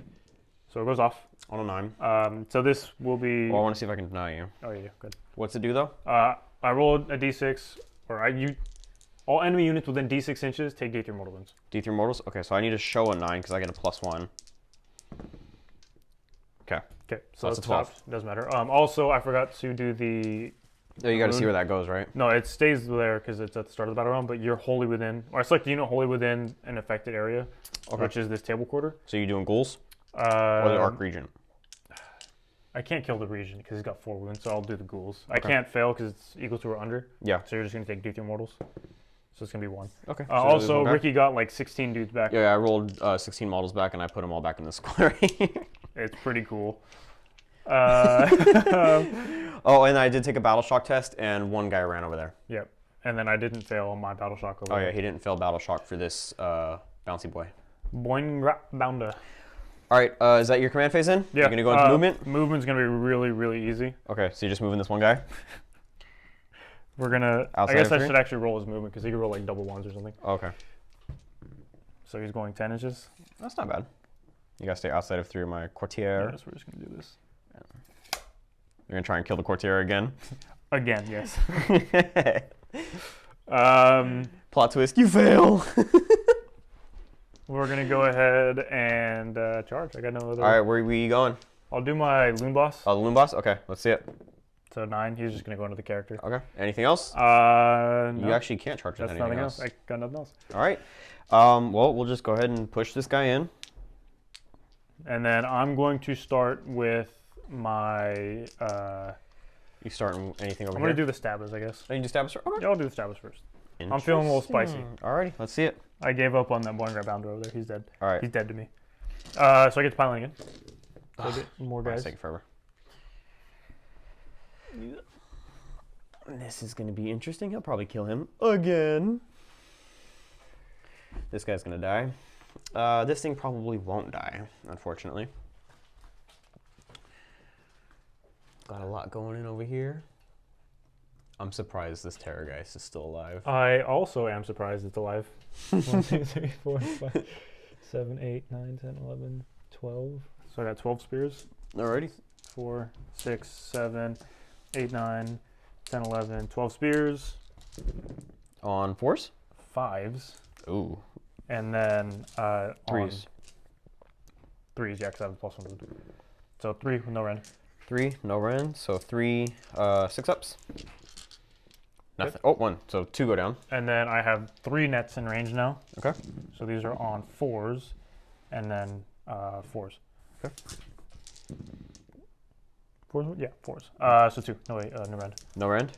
So it goes off. On a 9. So this will be. Well, I want to see if I can deny you. Oh yeah, good. What's it do, though? I rolled a d6, all enemy units within d6 inches take D3 mortal wounds. D3 mortals? Okay, so I need to show a 9 because I get a +1. Okay. Okay, so that's it's a 12. stopped. Doesn't matter. Also, I forgot to do the. Oh, you got to see where that goes, right? No, it stays there because it's at the start of the battle round, but you're wholly within, or I select the unit wholly within an affected area, which is this table quarter. So you doing ghouls? Or the Arc Um, Regent? I can't kill the Regent because he's got 4 wounds, so I'll do the ghouls. I can't fail because it's equal to or under. Yeah. So you're just going to take D3 mortals. So it's going to be 1. Okay. Also, Ricky got like 16 dudes back. Yeah, I rolled 16 models back and I put them all back in the square. It's pretty cool. Oh, and I did take a battle shock test, and one guy ran over there. Yep. And then I didn't fail on my battle shock over Oh there. yeah, he didn't fail battle shock for this bouncy boy. Boingrot Bounder. All right, is that your command phase in? Yeah. You're gonna go into movement. Movement's gonna be really, really easy. Okay, so you're just moving this one guy. We're gonna. Outside I guess of I 3? should actually roll his movement because he could roll like double 1s or something. Okay, So he's going 10 inches. that's not bad. You gotta stay outside of 3 of my courtier. Yes, we're just gonna do this You're gonna try and kill the courtier again. again. Yes. Plot twist: you fail. We're gonna go ahead and charge. I got no other. All right, where are we going? I'll do my loon boss. Oh, the Loon Boss? Okay, let's see it. So 9. He's just gonna go into the character. Okay, anything else? No. You actually can't charge with That's anything nothing else. else. I got nothing else. All right. Well, we'll just go ahead and push this guy in. And then I'm going to start with my. You starting anything over I'm here? gonna do the stabbers, I guess. Oh, you just stab us? Okay. Yeah, I'll do the stabbers first. I'm feeling a little spicy. Alrighty, let's see it. I gave up on that one bounder over there. He's dead. All right. He's dead to me. So I get to piling again. So I get more It's guys. taking forever. This is gonna be interesting. He'll probably kill him again. This guy's gonna die. This thing probably won't die, unfortunately. Got a lot going in over here. I'm surprised this Terrorgeist is still alive. I also am surprised it's alive. 1, 2, 3, 4, 5, 7, 8, 9, 10, 11, 12. So I got 12 spears. Alrighty. 4, 6, 7, 8, 9, 10, 11, 12 spears. On 4s? 5s. Ooh. And then 3s. on 3s, yeah, because I have a +1. So 3 with no rend. 3, no rend. So 3, 6-ups. Nothing. Yep. Oh, 1. So 2 go down. And then I have 3 nets in range now. Okay. So these are on 4s, and then 4s. Okay. 4s? Yeah, 4s. So 2. No, wait, no rend. No rend.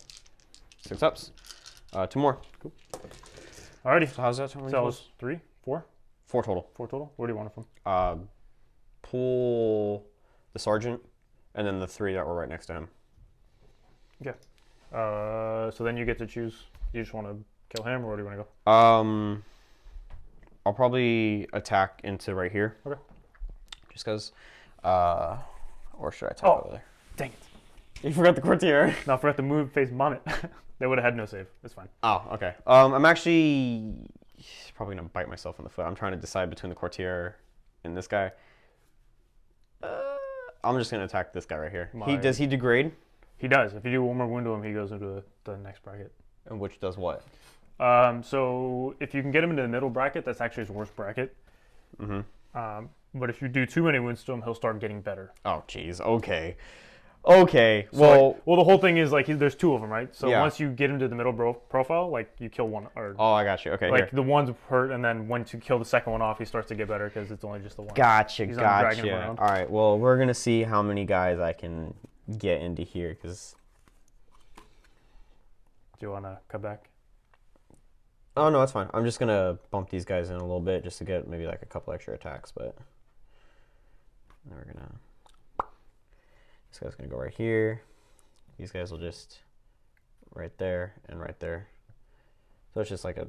6-ups. 2 more. Cool. Alrighty. So how's that? How many So that totals? was 3, 4? 4 total. 4 total? Where do you want it from? Pull the sergeant, and then the 3 that were right next to him. Okay. So then you get to choose. You just want to kill him, or where do you want to go? I'll probably attack into right here. Okay. Just because. Or should I attack over there? Dang it. You forgot the courtier. Now, if I forgot to move, face Vomit. They would have had no save. It's fine. Oh, okay. I'm actually probably gonna bite myself in the foot. I'm trying to decide between the courtier and this guy. I'm just gonna attack this guy right here. Does he degrade? He does. If you do one more wound to him, he goes into the next bracket. And which does what? So if you can get him into the middle bracket, that's actually his worst bracket. Mm-hmm. But if you do too many wounds to him, he'll start getting better. Oh, jeez. Okay. Okay. So Well. well, the whole thing is like there's 2 of them, right? So Yeah. once you get him to the middle profile, like you kill one, or Oh, I got you. Okay. like Here. the one's hurt, and then once you kill the second one off, he starts to get better because it's only just the one. Gotcha. He's not dragging him Gotcha. around. All right. Well, we're gonna see how many guys I can get into here because. Do you want to cut back? Oh no, that's fine. I'm just gonna bump these guys in a little bit just to get maybe like a couple extra attacks, but then we're gonna. This guy's gonna go right here. These guys will just right there and right there. So it's just like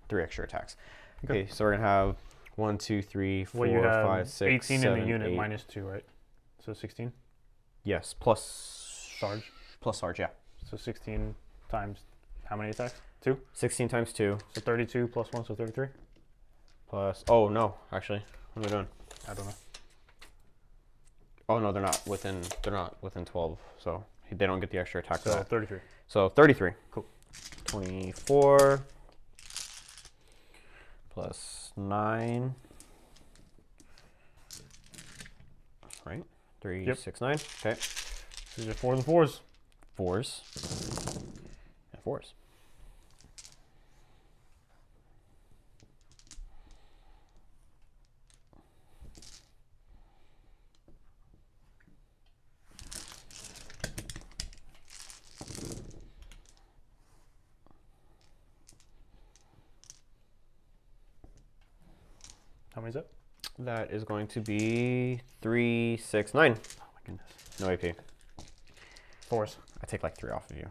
3 extra attacks. Okay, so we're gonna have 1, 2, 3, 4, Well, you have 5, 6, 18 7, in the unit 8. minus 2, right? So 16 Yes, plus charge. Plus Sarge, yeah. So 16 times how many attacks? 2. 16 times 2 So 32 plus 1, so 33. plus. Oh no, actually, what am I doing? I don't know. Oh no, they're not within. They're not within 12, so they don't get the extra attack for So that. 33. So 33. Cool. 24 plus 9. Right? 3, Yep. 6, 9. Okay. These are 4s and 4s. 4s. And 4s. How many is that? That is going to be 3, 6, 9. Oh my goodness. No AP. 4s. I take like 3 off of you.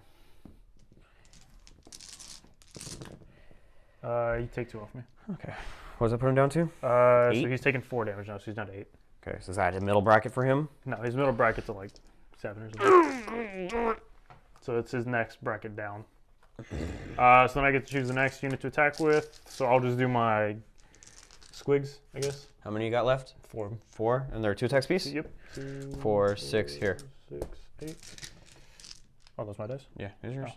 You take 2 off me. Okay. What does that put him down to? So 8? he's taking 4 damage now, so he's down to 8. Okay, so is that a middle bracket for him? No, his middle bracket's at like 7 or something. So it's his next bracket down. So then I get to choose the next unit to attack with. So I'll just do my squigs, I guess. How many you got left? 4. 4, and they're 2 attacks piece? Yep. 2, 4, 6, here. 6, 8. Oh, those my dice? Yeah, here's yours.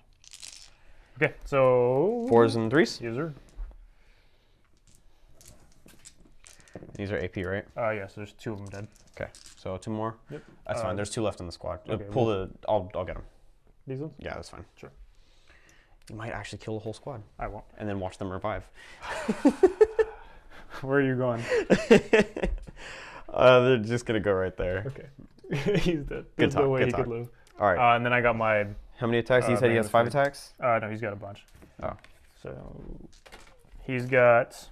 Okay, so 4s and 3s? User. These are AP, right? Yeah, so there's 2 of them dead. Okay, so 2 more. Yep. That's fine. There's 2 left in the squad. Okay, Pull the. I'll get them. These ones? Yeah, that's fine. Sure. You might actually kill the whole squad. I won't. And then watch them revive. Where are you going? They're just gonna go right there. Okay. He's dead. Good There's talk. no way Good he talk. could live. All right. And then I got my. How many attacks? You said he has 5 attacks. No, he's got a bunch. Oh. So he's got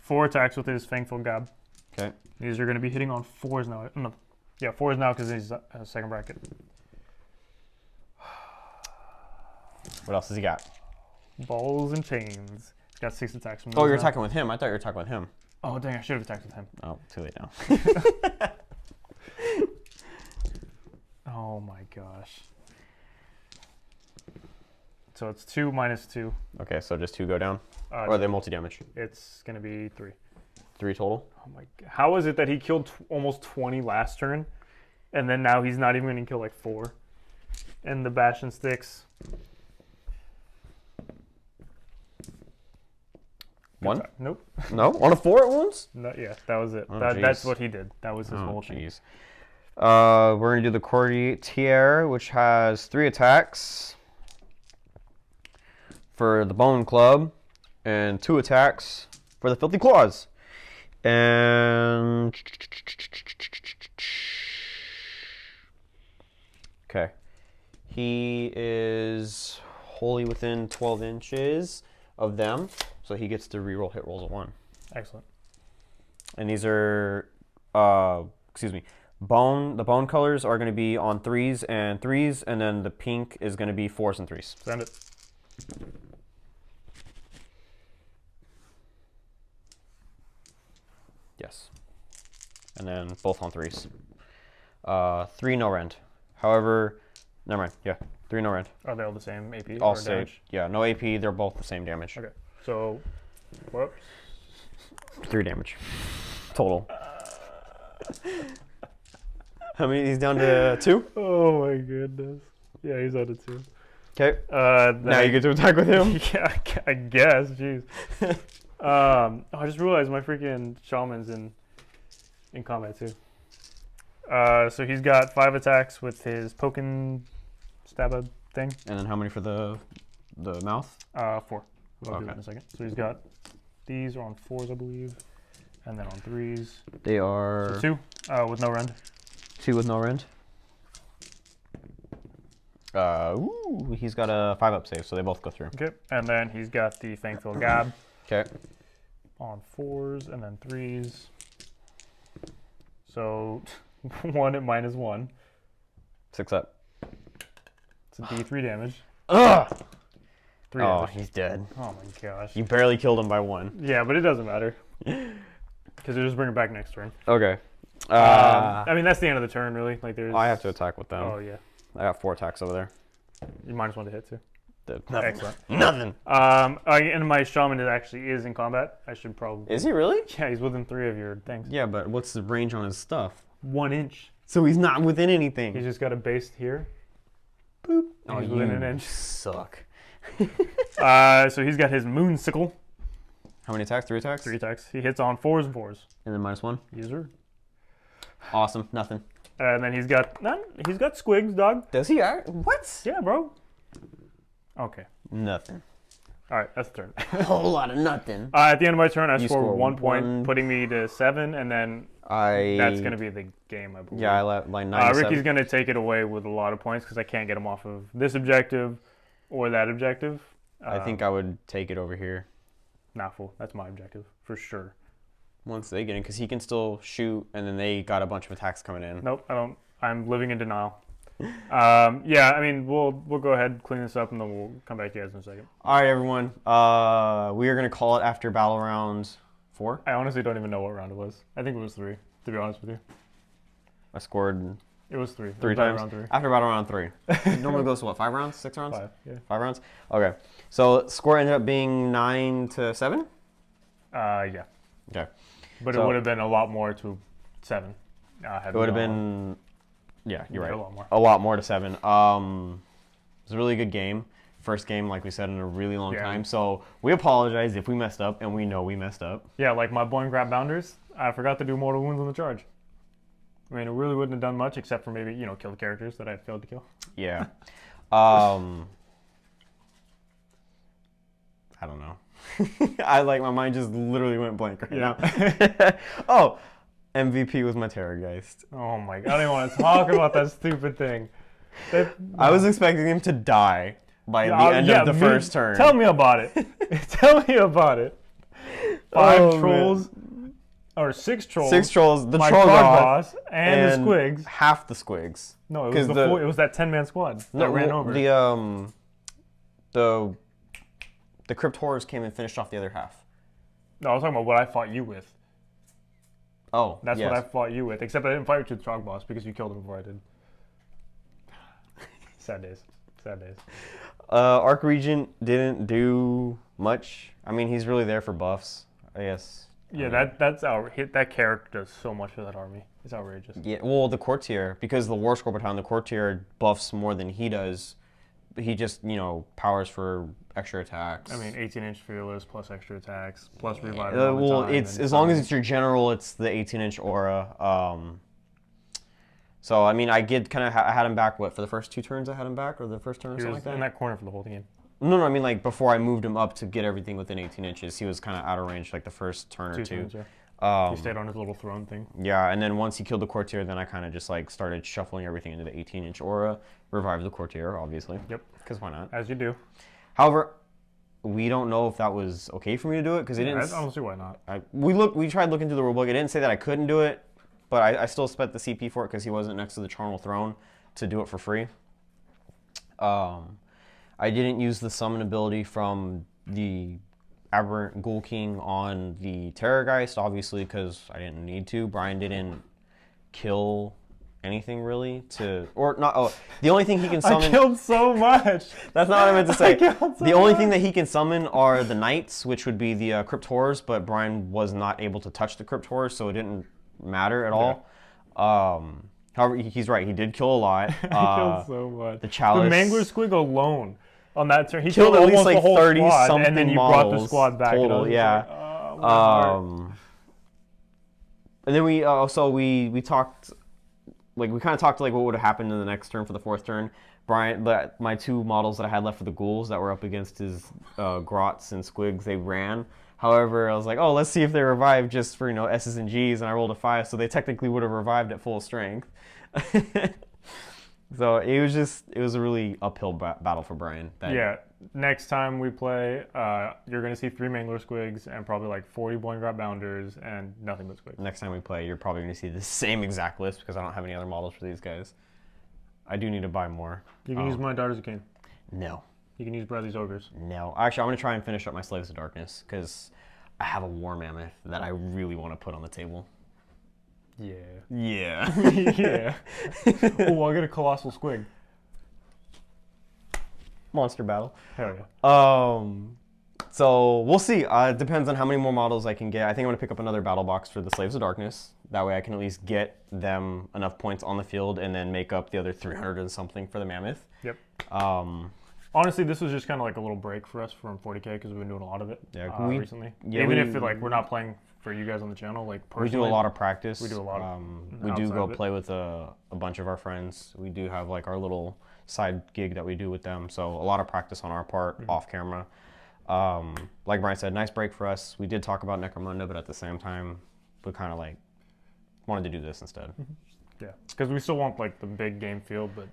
4 attacks with his Fangful Gab. Okay. These are going to be hitting on 4s now. No, yeah, 4s now because he's second bracket. What else has he got? Balls and chains. He's got 6 attacks. From Oh, those you're now. attacking with him. I thought you were attacking with him. Oh, dang, I should have attacked with him. Oh, too late now. Oh my gosh. So it's 2 minus 2. Okay, so just 2 go down? Or are they multi-damage? It's going to be 3. 3 total? Oh my god. How is it that he killed almost 20 last turn, and then now he's not even going to kill like 4? And the bash and sticks. 1? Nope. No? On a 4 at once? No, yeah, that was it. Oh, That's jeez. what he did. That was his whole thing. Jeez. We're going to do the Courtier, which has 3 attacks for the Bone Club and 2 attacks for the Filthy Claws. And okay, he is wholly within 12 inches of them, so he gets to reroll hit rolls at 1. Excellent. And these are, excuse me, the bone colors are going to be on 3s and 3s, and then the pink is going to be 4s and 3s. Send it. Yes. And then both on 3s. 3 no rend. However, never mind. Yeah, 3 no rend. Are they all the same AP All or same. damage? Yeah, no AP. They're both the same damage. Okay. So, whoops. 3 damage total. How many? He's down to 2. Oh my goodness. Yeah, he's out of 2. Okay. Now Now you get to attack with him. Yeah, I guess. Jeez. I just realized my freaking shaman's in combat too. So he's got 5 attacks with his poking stabba thing. And then how many for the mouth? 4. I'll do Okay. that in a second. So he's got these are on 4s, I believe, and then on 3s. They are So 2 with no rend. 2 with no rend. Ooh, he's got a 5-up save, so they both go through. Okay, and then he's got the Fangful Gab Okay. on 4s and then 3s. So 1 at -1. 6 up. It's a D3 damage. Ugh! 3 Oh, damage. he's dead. Oh my gosh. You barely killed him by 1. Yeah, but it doesn't matter. Because they'll just bring it back next turn. Okay. I mean, that's the end of the turn, really. Like, there's. I have to attack with them. Oh yeah. I got 4 attacks over there. You -1 to hit too. Nothing. Excellent. Nothing. And my shaman is in combat. I should probably. Is he really? Yeah, he's within 3 of your things. Yeah, but what's the range on his stuff? 1 inch. So he's not within anything. He's just got a base here. Boop. Oh, He's within you an inch. suck. So he's got his moon sickle. How many attacks? 3 attacks? 3 attacks. He hits on 4s and 4s. And then -1? User. Awesome. Nothing. And then he's got none. He's got squigs, dog. Does he? What? Yeah, bro. Okay. Nothing. All right, that's the turn. A whole lot of nothing. At the end of my turn, I You score score 1 point, 1. putting me to 7, and then that's going to be the game, I believe. Yeah, I let like 9 Ricky's going to take it away with a lot of points because I can't get him off of this objective or that objective. I think I would take it over here Nah, fool. That's my objective, for sure. once they get in, because he can still shoot, and then they got a bunch of attacks coming in. Nope, I don't. I'm living in denial. Yeah, I mean, we'll go ahead, clean this up, and then we'll come back to you guys in a second. All right, everyone. We are going to call it after battle round 4. I honestly don't even know what round it was. I think it was 3, to be honest with you. I scored It was 3. 3 It was times. round 3. After battle round 3. It normally goes to what, 5 rounds? 6 rounds? 5, yeah. 5 rounds? Okay. So score ended up being 9-7? Yeah. Okay. But So- it would have been a lot more to 7. It would have been, yeah, you're right. A lot more. A lot more to 7. It was a really good game. first game, like we said, in a really long Yeah. time. So we apologize if we messed up, and we know we messed up. Yeah, like my Boing Grab Bounders, I forgot to do mortal wounds on the charge. I mean, it really wouldn't have done much except for maybe, kill the characters that I failed to kill. Yeah. I don't know. My mind just literally went blank right now. Oh, MVP was my Terrorgeist. Oh my god, I don't even want to talk about that stupid thing. I was expecting him to die by the end of the first turn. Tell me about it. Tell me about it. 5 trolls, or 6 trolls. 6 trolls, the my troll boss, and the squigs. Half the squigs. No, it was it was that 10-man squad that ran over. The Crypt Horrors came and finished off the other half. No, I was talking about what I fought you with. Oh, That's yes. what I fought you with, except I didn't fight you with the Trog boss because you killed him before I did. Sad days. Sad days. Arc Regent didn't do much. I mean, he's really there for buffs, I guess. Yeah, that character does so much for that army. It's outrageous. Yeah, well, the Courtier, because the War Scroll Battalion, the Courtier buffs more than he does. He just, powers for extra attacks. I mean, 18-inch fearless plus extra attacks plus revive. Well, it's as long as it's your general, it's the 18-inch aura. So I mean, I had him back. What, for the first 2 turns? I had him back, or the first turn, or something like that. In that corner for the whole game. No, I mean like before I moved him up to get everything within 18 inches, he was kind of out of range, like the first turn or 2. Turns, yeah. He stayed on his little throne thing. Yeah, and then once he killed the Courtier, then I kind of just started shuffling everything into the 18-inch aura, revived the Courtier, obviously. Yep. Because why not? As you do. However, we don't know if that was okay for me to do it because it didn't. I don't see why not. We tried looking through the rulebook. It didn't say that I couldn't do it, but I still spent the CP for it because he wasn't next to the Charnel Throne to do it for free. I didn't use the summon ability from the Aberrant Ghoul King on the Terrorgeist, obviously, because I didn't need to. Brian didn't kill anything really the only thing he can summon. I killed so much. That's not what I meant to say. The only much. thing that he can summon are the Knights, which would be the Crypt Horrors, but Brian was not able to touch the Crypt Horrors, so it didn't matter at all. However, he's right. He did kill a lot. I killed so much. The Chalice. The Mangler Squig alone on that turn, he killed at least almost like the whole 30 squad, something and then you models brought the squad back. total. And Yeah. like, oh, my heart. And then we talked, we kind of talked what would have happened in the next turn for the 4th turn. Brian, my 2 models that I had left for the ghouls that were up against his Grots and Squigs, they ran. However, I was like, oh, let's see if they revive just for S's and G's, and I rolled a 5, so they technically would have revived at full strength. So it was a really uphill battle for Brian. Yeah, next time we play, you're going to see 3 Mangler Squigs and probably 40 Boingrot Bounders and nothing but Squigs. Next time we play, you're probably going to see the same exact list because I don't have any other models for these guys. I do need to buy more. You can use my Daughters of Cain. No. You can use Bradley's Ogres. No. Actually, I'm going to try and finish up my Slaves of Darkness because I have a War Mammoth that I really want to put on the table. Yeah. Yeah. Yeah. Oh, I got a Colossal Squig. Monster battle. Hell yeah. So we'll see. It depends on how many more models I can get. I think I'm going to pick up another battle box for the Slaves of Darkness. That way I can at least get them enough points on the field and then make up the other 300 and something for the Mammoth. Yep. Honestly, this was just kind of a little break for us from 40K because we've been doing a lot of it recently. Yeah, even if we're not playing for you guys on the channel, personally. We do a lot of practice. We do a lot of we do go play with a bunch of our friends. We do have our little side gig that we do with them. So a lot of practice on our part off camera. Like Brian said, nice break for us. We did talk about Necromunda, but at the same time, we kind of wanted to do this instead. Yeah, because we still want the big game field, but.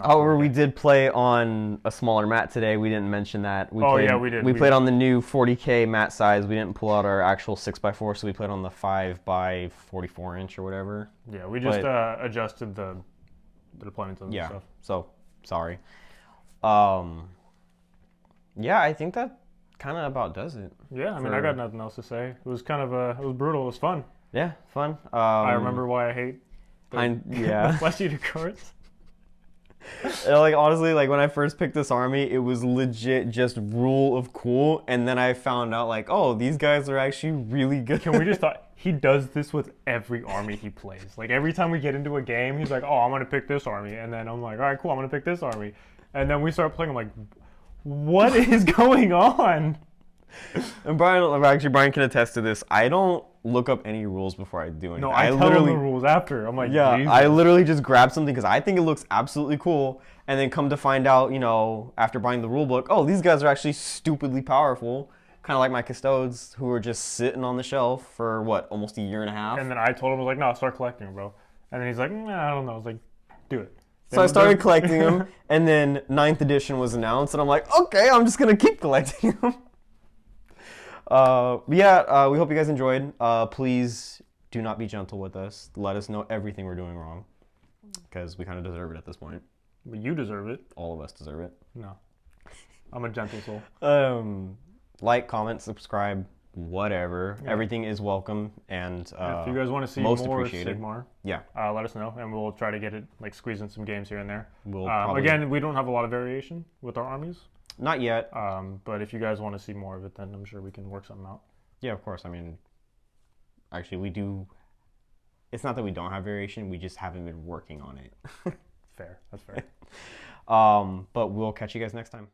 However, we did play on a smaller mat today. We didn't mention that. We did. We played on the new 40K mat size. We didn't pull out our actual 6x4, so we played on the 5x44 inch or whatever. Yeah, we just adjusted the deployments and stuff. So sorry. Yeah, I think that kind of about does it. Yeah, I mean, I got nothing else to say. It was kind of it was brutal. It was fun. Yeah, fun. I remember why I hate the flesh eater cards. Honestly, when I first picked this army, it was legit just rule of cool, and then I found out oh, these guys are actually really good. Can we just thought he does this with every army he plays? Every time we get into a game, he's like, oh, I'm gonna pick this army, and then I'm like, all right, cool, I'm gonna pick this army. And then we start playing. I'm like, what is going on? And Brian can attest to this. I don't look up any rules before I do anything. No, I tell them the rules after. I'm like, yeah, Jesus. I literally just grab something because I think it looks absolutely cool, and then come to find out, after buying the rule book, oh, these guys are actually stupidly powerful. Kind of like my custodes who were just sitting on the shelf for almost a year and a half. And then I told him, I was like, no, start collecting, bro. And then he's like, I don't know. I was like, do it. So I started collecting them, and then 9th edition was announced, and I'm like, okay, I'm just gonna keep collecting them. We hope you guys enjoyed. Please do not be gentle with us. Let us know everything we're doing wrong, because we kind of deserve it at this point. But you deserve it. All of us deserve it. No. I'm a gentle soul. Like, comment, subscribe, whatever. Yeah. Everything is welcome, and if you guys want to see most more appreciated. Sigmar, yeah, let us know, and we'll try to get it, squeeze in some games here and there. We'll again, we don't have a lot of variation with our armies. Not yet. But if you guys want to see more of it, then I'm sure we can work something out. Yeah, of course. I mean, actually, we do. It's not that we don't have variation. We just haven't been working on it. Fair. That's fair. But we'll catch you guys next time.